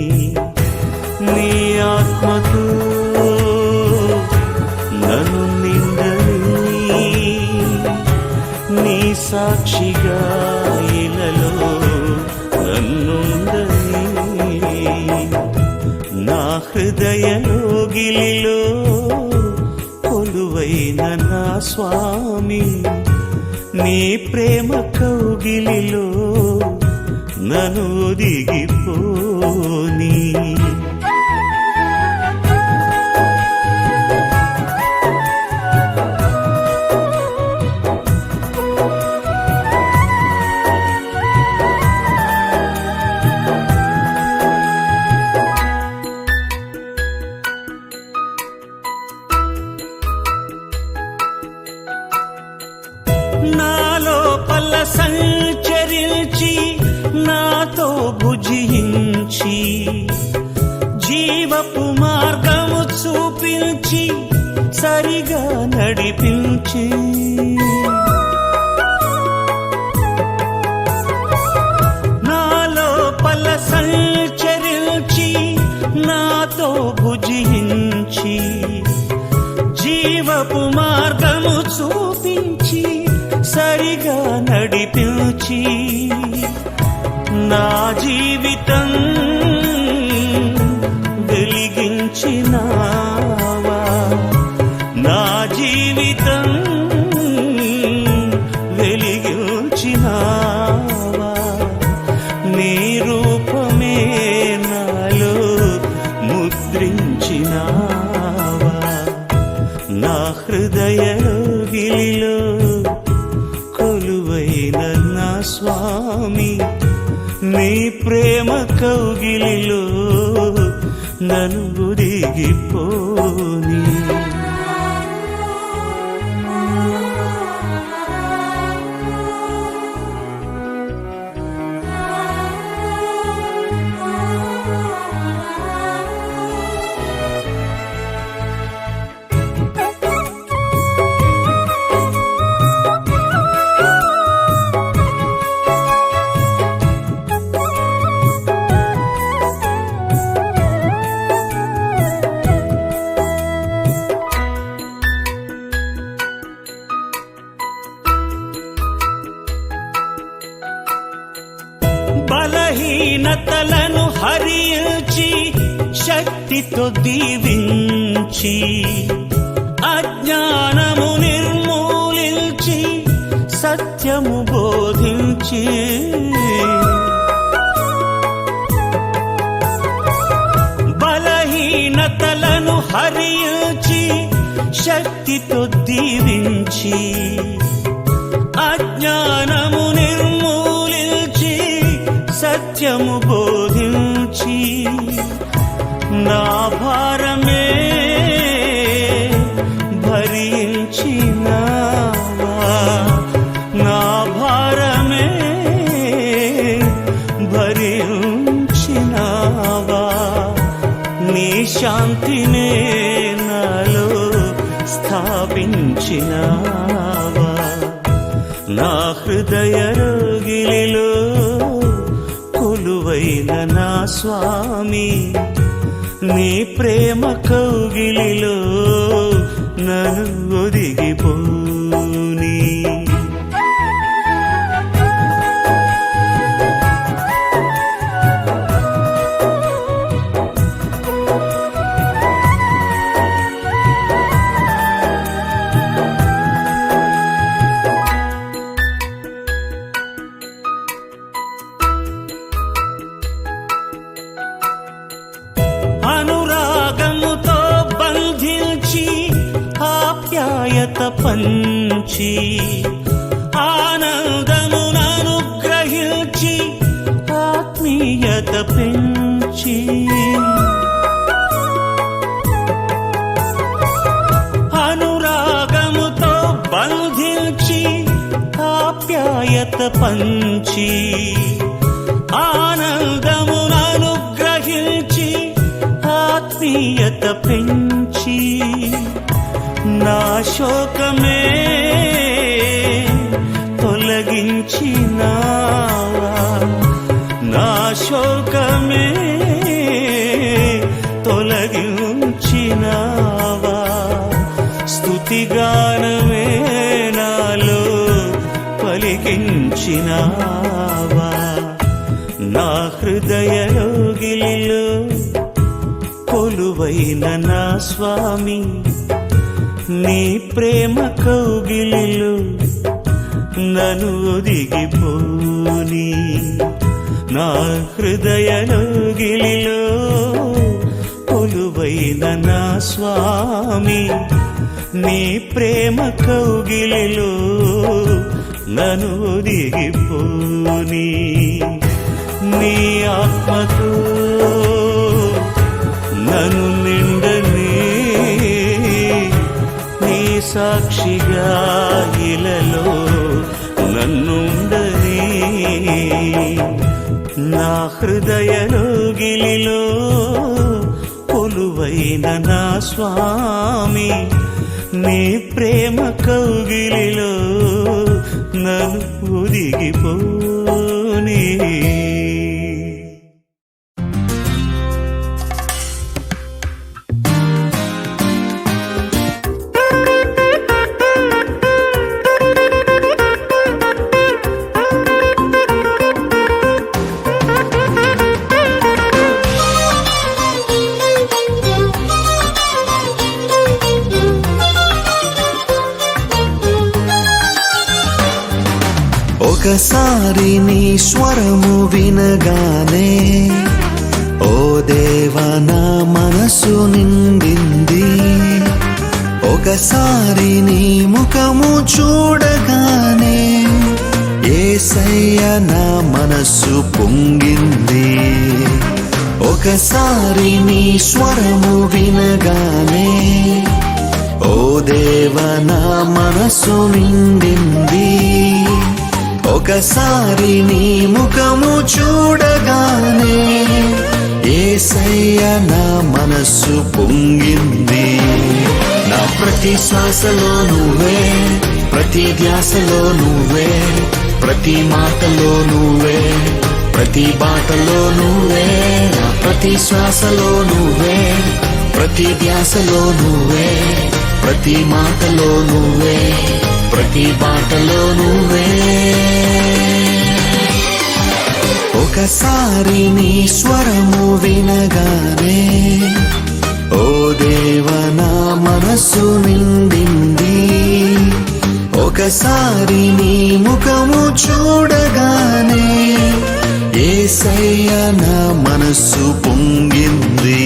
Speaker 1: నీ ఆత్మతో నన్ను నిండని, నీ సాక్షిగా ఇలలో నన్నుండని. నా హృదయలోగిలిలో కొలువైన నా స్వామి, నీ ప్రేమ కౌగిలిలో నన్ను ఒదిగిపోని. నాలోపల సంచరించి నాతో భుజించి, జీవపు మార్గము చూపించి సరిగా నడిపించి, నాలోపల సంచరించి నాతో భుజించి, జీవపు మార్గము చూపించి సరిగా నడిపించి, నా జీవితం వెలిగించినావా, నా జీవితం వెలిగించినావా. నీ రూపమే నాలో ముద్రించినావా. నా హృదయలోగిలిలో కొలువైన నా స్వామి, నీ ప్రేమ కౌగిలిలో నన్ను ఒదిగిపోని. బలహీనతలను హరించి శక్తితో దీవించి, అజ్ఞానము నిర్మూలించి సత్యము బోధించి, బలహీనతలను హరించి శక్తితో దీవించి, అజ్ఞానము నిర్మూలించి సత్యము బోధించి, నా భారమే భరించినావా, నా భారమే భరించినావా. నీ శాంతినే నాలో స్థాపించినావా. నా హృదయలోగిలిలో కొలువైన నా స్వామి, నీ ప్రేమ కౌగిలిలో నన్ను ఒదిగిపోని. అనురాగముతో బంధించి ఆప్యాయత పంచి, ఆనందముననుగ్రహించి ఆత్మీయత పెంచి, ఆప్యాయత పంచి ఆనందముననుగ్రహించి ఆత్మీయత పెంచి నా శోకమే తొలగించినావా, నా శోకమే తొలగించినావా. స్తుతిగానమే నాలో పలికించినావా. నా హృదయలోగిలిలో కొలువైన నా స్వామి, నీ ప్రేమ కౌగిలిలో నన్ను ఒదిగిపోని. నా హృదయలోగిలిలో కొలువైన నా స్వామి, నీ ప్రేమ కౌగిలిలో నన్ను ఒదిగిపోని. నీ ఆత్మతో నన్ను నిండని, నీ సాక్షిగా ఇలలో నన్నుండని. నా హృదయలోగిలిలో కొలువైన నా స్వామి, నీ ప్రేమ కౌగిలిలో నన్ను ఒదిగిపోని. ఒకసారి నీ స్వరము వినగానే ఓ దేవా నా మనసు నిండింది. ఒకసారి నీ ముఖము చూడగానే యేసయ్య నా మనసు పొంగింది. ఒకసారి నీ స్వరము వినగానే ఓ దేవా నా మనసు నిండింది. ఒకసారి నీ ముఖము చూడగానే యేసయ్య నా మనసు పొంగింది. నా ప్రతి శ్వాసలో నువ్వే, ప్రతి ధ్యాసలో నువ్వే, ప్రతి మాటలో నువ్వే, ప్రతి బాటలో నువ్వే. నా ప్రతి శ్వాసలో నువ్వే, ప్రతి ధ్యాసలో నువ్వే, ప్రతి మాటలో నువ్వే, ప్రతి బాటలో నువ్వే. ఒకసారి నీ స్వరము వినగానే ఓ దేవా నా మనసు నిండింది. ఒకసారి నీ ముఖము చూడగానే యేసయ్య నా మనసు పొంగింది.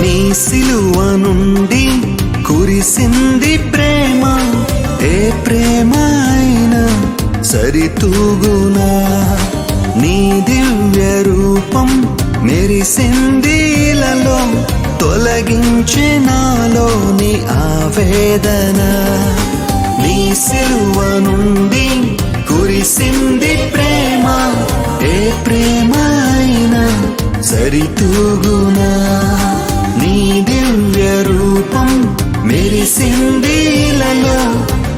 Speaker 1: నీ సిలువ నుండి కురిసింది ప్రేమ, ఏ ప్రేమ అయినా సరితూగునా. నీ దివ్య రూపం మెరిసిందిలలో తొలగించే నాలోని ఆవేదన. నీ సిలువ నుండి కురిసింది ప్రేమ, ఏ ప్రేమ అయినా సరితూగునా. నీ దివ్య రూపం మెరిసిందిలలో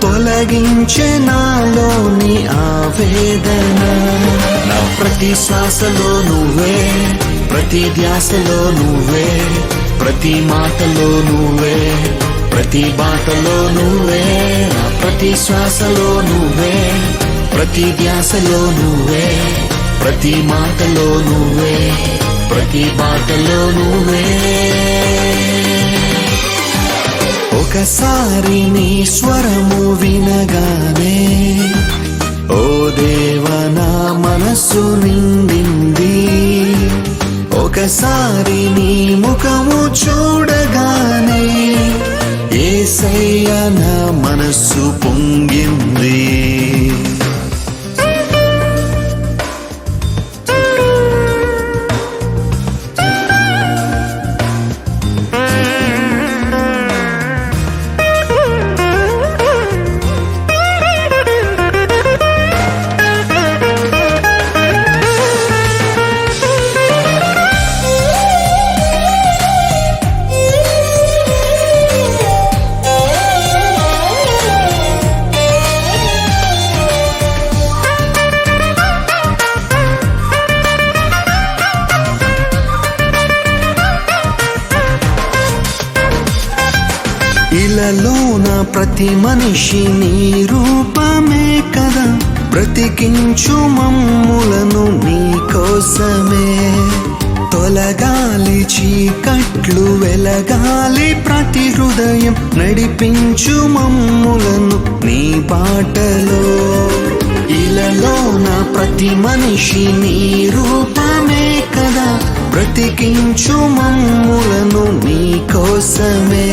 Speaker 1: తొలగించే నాలోని ఆవేదన. నా ప్రతి శ్వాసలో నువ్వే, ప్రతి ధ్యాసలో నువ్వే, ప్రతి మాటలో నువ్వే, ప్రతి బాటలో నువ్వే. నా ప్రతి శ్వాసలో నువ్వే, ప్రతి ధ్యాసలో నువ్వే, ప్రతి మాటలో నువ్వే, ప్రతి బాటలో నువ్వే. ఒకసారి నీ స్వరము వినగానే ఓ దేవా నా మనస్సు నిండింది. ఒకసారి నీ ముఖము చూడగానే యేసయ్య నా మనస్సు పొంగింది. ఇలలోన ప్రతి మనిషి నీ రూపమే కదా, బ్రతికించు మమ్ములను నీ కోసమే. తొలగాలి చీకట్లు వెలగాలి ప్రతి హృదయం, నడిపించు మమ్ములను నీ బాటలో. ఇలలోన ప్రతి మనిషి నీ రూపమే కదా, బ్రతికించు మమ్ములను నీ కోసమే.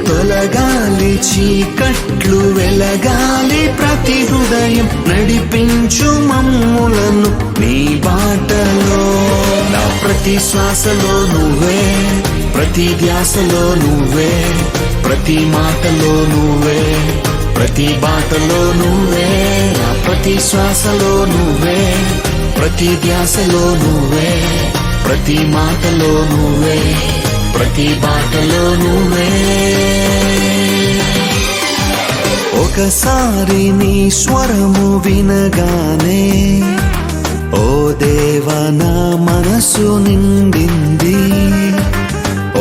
Speaker 1: తొలగాలి చీకట్లు వెలగాలి ప్రతి హృదయం, నడిపించు మమ్ములను నీ బాటలో. నా ప్రతి శ్వాసలో నువ్వే, ప్రతి ధ్యాసలో నువ్వే, ప్రతి మాటలో నువ్వే, ప్రతి బాటలో నువ్వే. నా ప్రతి శ్వాసలో నువ్వే, ప్రతి ధ్యాసలో నువ్వే, ప్రతి మాటలో నువ్వే, ప్రతి బాటలో నువ్వే. ఒకసారి నీ స్వరము వినగానే ఓ దేవా నా మనసు నిండింది.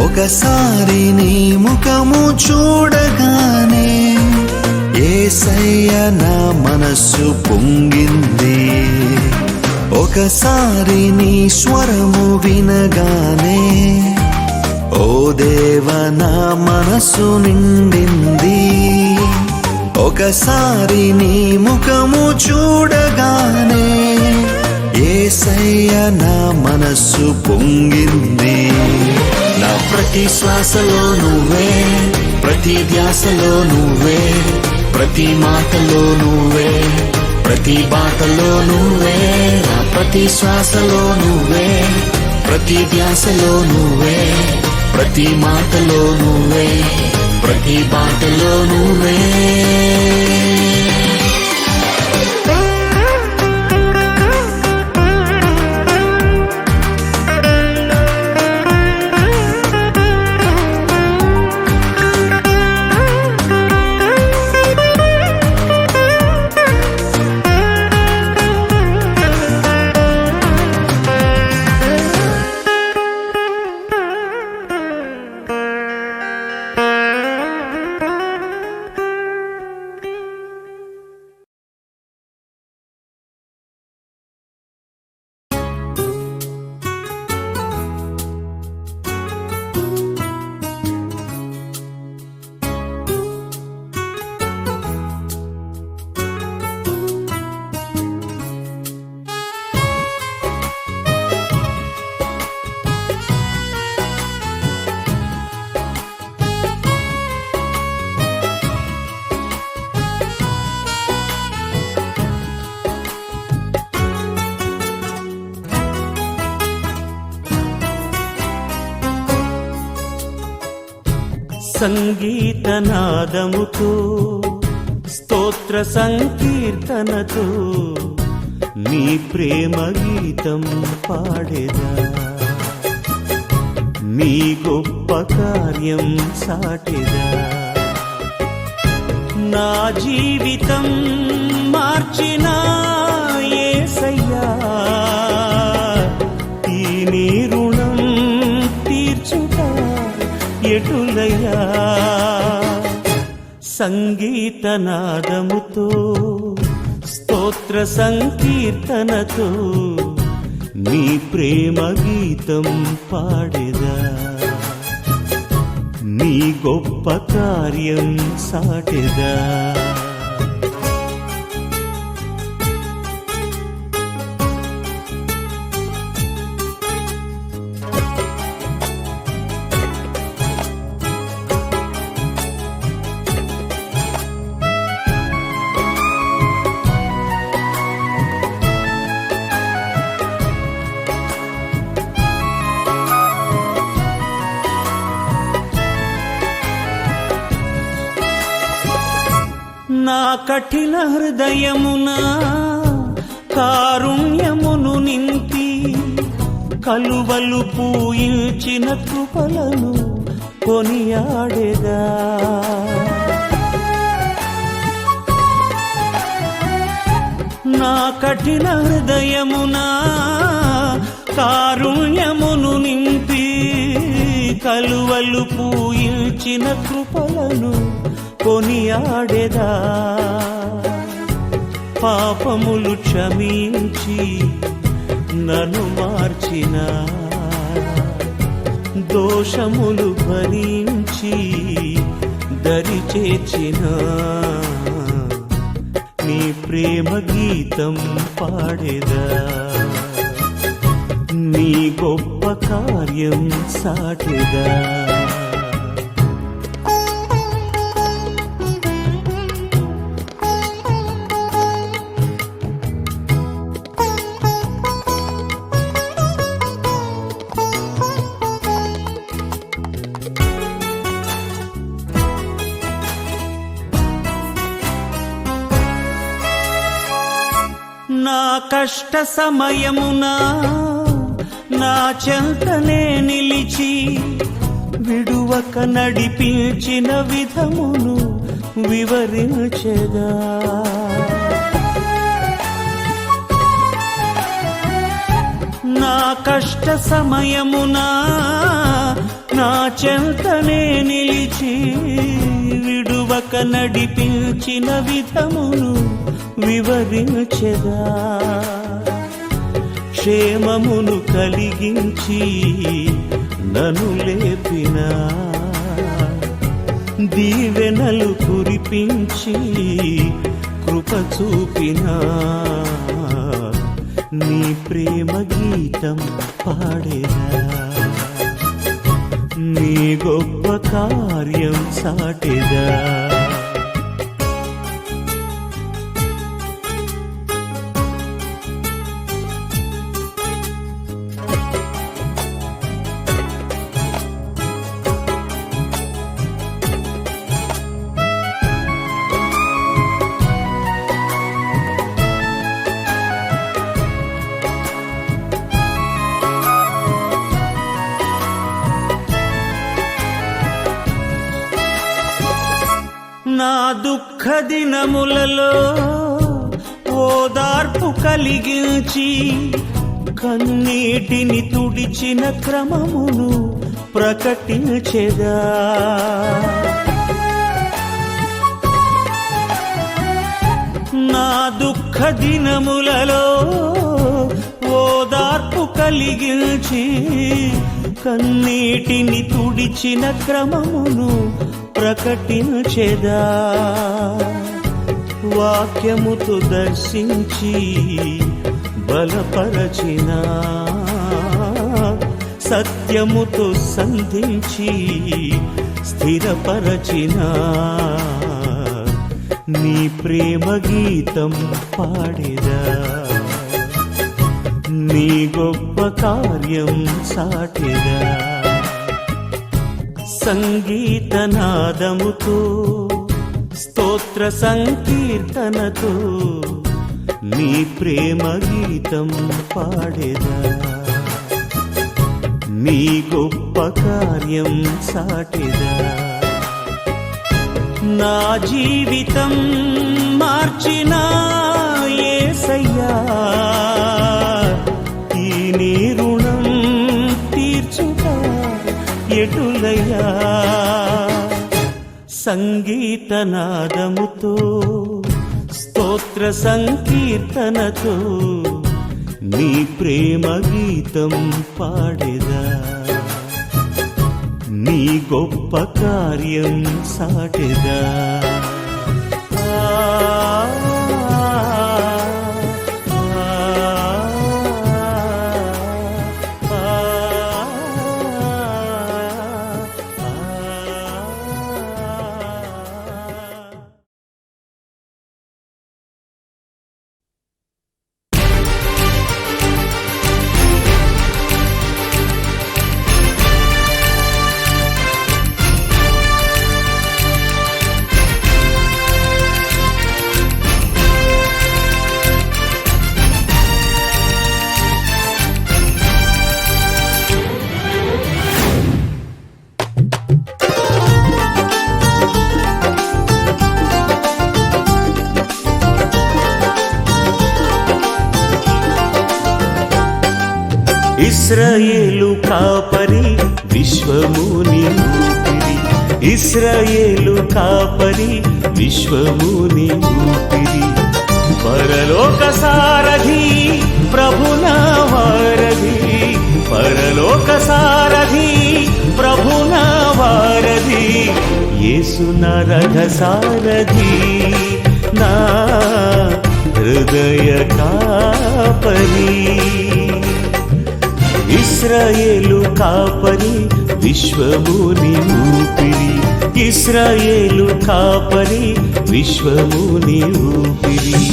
Speaker 1: ఒకసారి నీ ముఖము చూడగానే యేసయ్య నా మనస్సు పొంగింది. ఒకసారి నీ స్వరము వినగానే ఓ దేవా నా మనస్సు నిండింది. ఒకసారి నీ ముఖము చూడగానే యేసయ్య నా మనస్సు పొంగింది. నా ప్రతి శ్వాసలో నువ్వే, ప్రతి ధ్యాసలో నువ్వే, ప్రతి మాటలో నువ్వే, ప్రతి బాటలో నువ్వే. నా ప్రతి శ్వాసలో నువ్వే, ప్రతి ధ్యాసలో నువ్వే, ప్రతి మాటలో నువ్వే, ప్రతి బాటలో నువ్వే.
Speaker 11: సంగీతనాదముతో స్తోత్ర సంకీర్తనతో నీ ప్రేమ గీతం పాడేదా, నీ గొప్ప కార్యం సాటేదా. నా జీవితం మార్చిన యేసయ్యా, ఈ నీ రుణం తీర్చుట ఎటులయ్యా. సంగీతనాదముతో స్తోత్ర సంకీర్తనతో నీ ప్రేమ గీతం పాడేదా నీ గొప్ప కార్యం సాటెదా నా కఠిన హృదయమున కారుణ్యమును నింపి కలువలు పూయించిన కృపలను కొనియాడెదా నా కఠిన హృదయమున కారుణ్యమును నింపి కలువలు పూయించిన కృపలను కొనియాడెదా పాపములు క్షమించి నన్ను మార్చిన దోషములు భరించి దరి చేర్చిన నీ ప్రేమ గీతం పాడేదా నీ గొప్ప కార్యం సాటెదా నా కష్ట సమయమున నా చెంతనే నిలిచి విడువక నడిపించిన విధమును వివరించెదా నా కష్ట సమయమున నా చెంతనే నిలిచి విడువక నడిపించిన విధమును వివరించెదా క్షేమమును కలిగించి నన్ను లేపిన దీవెనలు కురిపించి కృప చూపిన నీ ప్రేమ గీతం పాడేదా నీ గొప్ప కార్యం సాటెదా నా దుఃఖ దినములలో ఓదార్పు కలిగించి కన్నీటిని తుడిచిన క్రమమును ప్రకటించెదా నా దుఃఖ దినములలో ఓదార్పు కలిగించి కన్నీటిని తుడిచిన క్రమమును ప్రకటించెదా వాక్యముతో దర్శించి బలపరచిన సత్యముతో సంధించి స్థిరపరచిన నీ ప్రేమ గీతం పాడేదా నీ గొప్ప కార్యం సాటెదా సంగీతనాదముతో స్తోత్ర సంకీర్తనతో నీ ప్రేమ గీతం పాడేదా నీ గొప్ప కార్యం సాటెదా నా జీవితం మార్చిన యేసయ్యా ఈ నీ రుణం తీర్చుట ఎటులయ్యా సంగీతనాదముతో స్తోత్ర సంకీర్తనతో నీ ప్రేమ గీతం పాడేదా, నీ గొప్ప కార్యం సాటెదా. ఇశ్రాయేలు కాపరి విశ్వముని ఊపిరి, ఇశ్రాయేలు కాపరి విశ్వముని ఊపిరి. పరలోక సారథి ప్రభునా వారధి, పరలోక సారథి ప్రభునా వారధి. యేసు నా రథ సారథి, నా హృదయ కాపరి. ఇశ్రాయేలు కాపరి విశ్వముని ఊపిరి, ఇశ్రాయేలు కాపరి విశ్వముని ఊపిరి.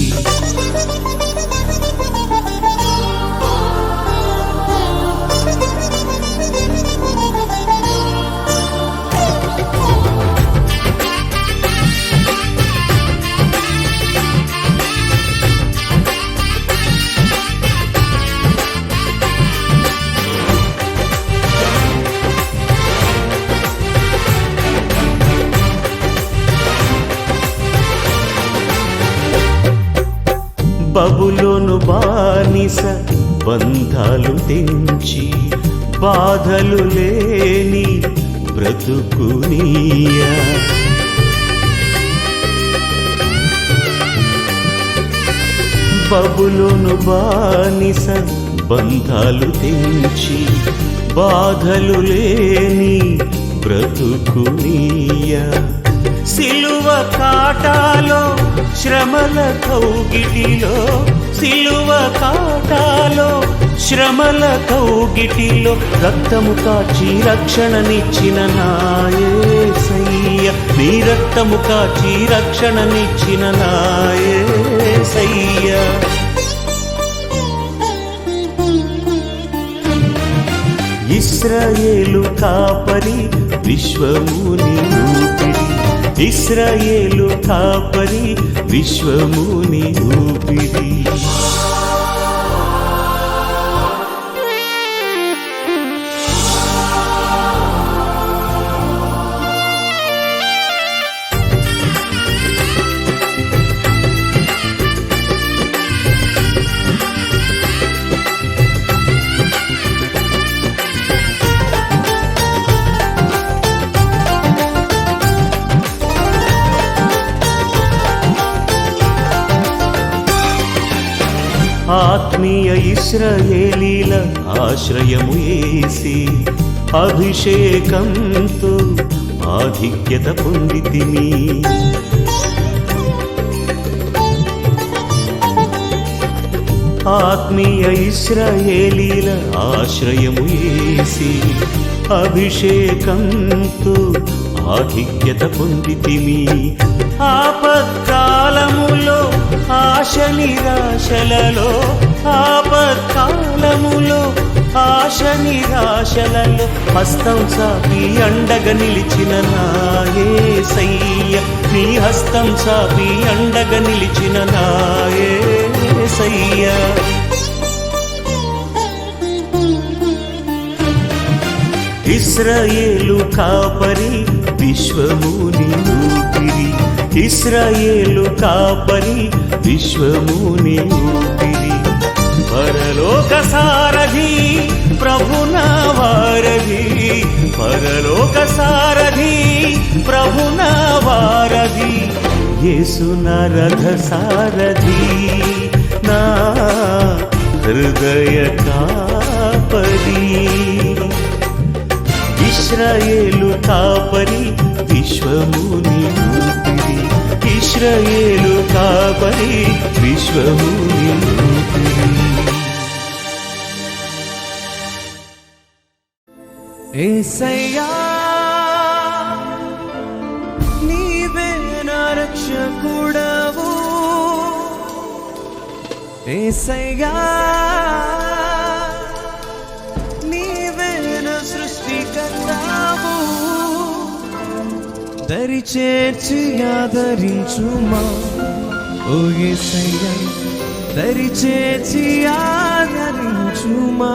Speaker 11: బబులోను బానిస బంధాలు తెంచి, బాధలు లేని బ్రతుకునియా. బబులోను బానిస బంధాలు తెంచి, బాధలు లేని బ్రతుకునియా. సిలువ కాటాలో శ్రమల కౌగిటిలో, సిలువ కాటాలో శ్రమల కౌగిటిలో రక్తము కాచి రక్షణనిచ్చిన నా యేసయ్య, నీ రక్తము కాచి రక్షణనిచ్చిన నా యేసయ్య. ఇశ్రాయేలు కాపరి విశ్వముని ఊపిరి, ఇశ్రాయేలు కాపరి విశ్వముని ఊపిరి. ఆత్మీయ ఇశ్రాయేలీల ఆశ్రయము యేసి, అభిషేకంతో ఆధిక్యత పొందితిమి. ఆత్మీయ ఇశ్రాయేలీల ఆశ్రయము యేసి, అభిషేకంతో ఆధిక్యత పొందితిమి. ఆపత్కాలములో ఆశ నిరాశలలో, ఆపత్కాలములో ఆశ నిరాశలలో హస్తం సాపి అండగా నిలిచిన నా యేసయ్య, నీ హస్తం సాపి అండగా నిలిచిన నా యేసయ్య. ఇశ్రాయేలు కాపరి విశ్వముని ఊపిరి, ఇశ్రాయేలు కాపరి విశ్వముని ఊపిరి. పరలోక సారథి ప్రభునా వారధి, పరలోక సారథి ప్రభునా వారధి. యేసు నా రథ సారథి, నా హృదయ ఇశ్రాయేలు కాపరి విశ్వముని ఊపిరి ఇశ్రాయేలు కాపరి విశ్వముని ఊపిరి
Speaker 12: యేసయ్యా నీవే నా రక్షకుడవు యేసయ్యా నీవే నా సృష్టికర్తవు దరి చేర్చి ఆదరించుమా ఓ యేసయ్యా దరి చేర్చి ఆదరించుమా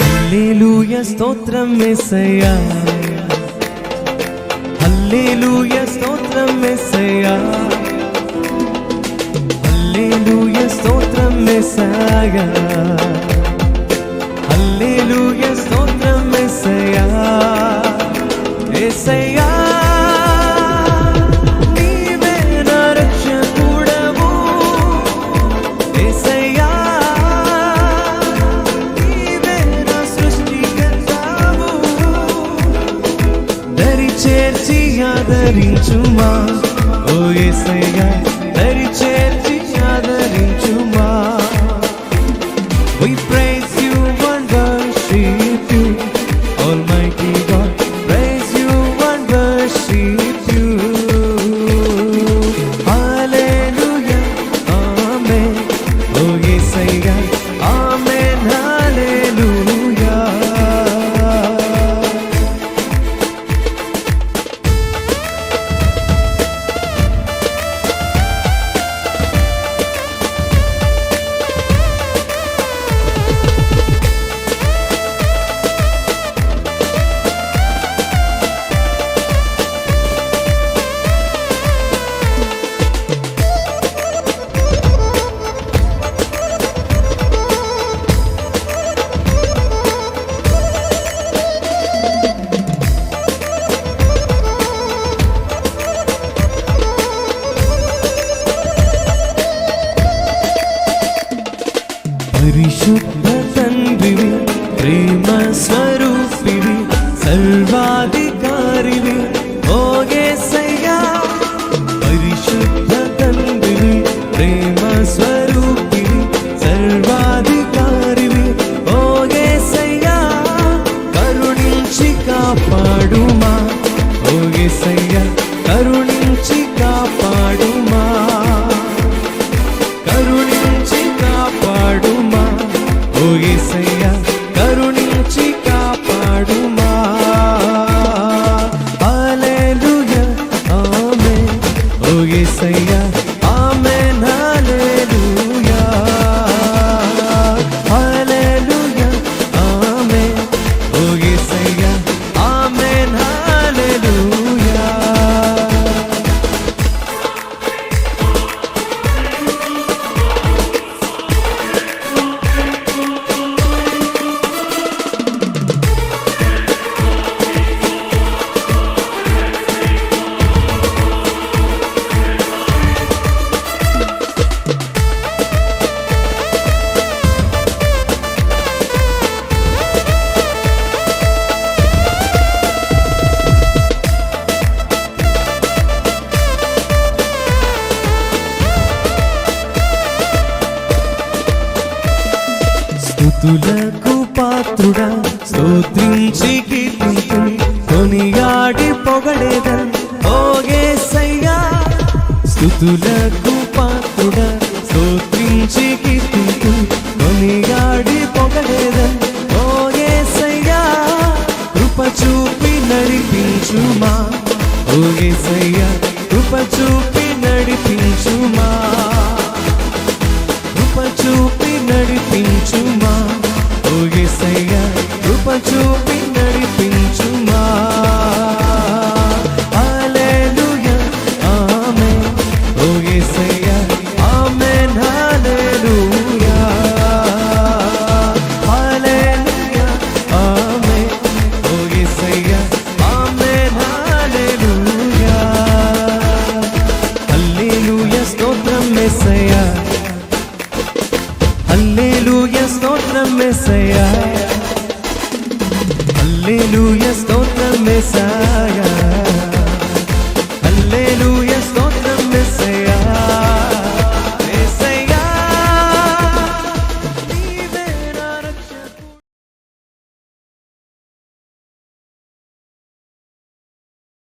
Speaker 12: హల్లెలూయా స్తోత్రం యేసయ్యా హల్లెలూయా స్తోత్రం యేసయ్యా హల్లెలూయా స్తోత్రం యేసయ్యా హల్లెలూయా స్తోత్రం యేసయ్యా యేసయ్యా నీవే నా రక్షకుడవు యేసయ్యా చేర్చి ఆదరించుమా ఓ యేసయ్యా దరి చేర్చి ఆదరించుమా We praise you and worship you Almighty God praise you and worship you Hallelujah Amen oh Yesayya Amen Hallelujah పరిశుద్ధ తండ్రివి ప్రేమ స్వరూపివి సర్వాధికారివి ఓ యేసయ్యా పరిశుద్ధ తండ్రివి ప్రేమ స్వరూపివి సర్వాధికారివి ఓ యేసయ్యా కరుణించి కాపాడుమా ఓ యేసయ్యా కరుణించి కాపాడుమా కరుణించి కాపాడుమా ఓ యేసయ్యా కరుణించి కాపాడుమా హల్లెలూయా ఆమేన్ ఓ యేసయ్యా ఆమేన్ హల్లెలూయా హల్లెలూయా ఆమేన్ ఓ యేసయ్యా ఆమేన్ హల్లెలూయా స్తుతులకు పాత్రుడా స్తోత్రించి కీర్తించు కొనియాడి పొగడేదన్ ఓ యేసయ్యా స్తుతులకు పాత్రుడా స్తోత్రించి కీర్తించు కొనియాడి పొగడేదన్ ఓ యేసయ్యా కృప చూపి నడిపించుమా ఓ యేసయ్యా కృప చూపి నడిపించుమా నడిపించుమా, కృప చూపి నడిపించుమా, ఓ యేసయ్యా కృప చూపి నడిపించుమా. హల్లెలూయా ఆమేన్, ఓ యేసయ్యా ఆమేన్, హల్లెలూయా హల్లెలూయా ఆమేన్, ఓ యేసయ్యా ఆమేన్, హల్లెలూయా హల్లెలూయా స్తోత్రం యేసయ్యా, హల్లెలూయా స్తోత్రం యేసయ్యా.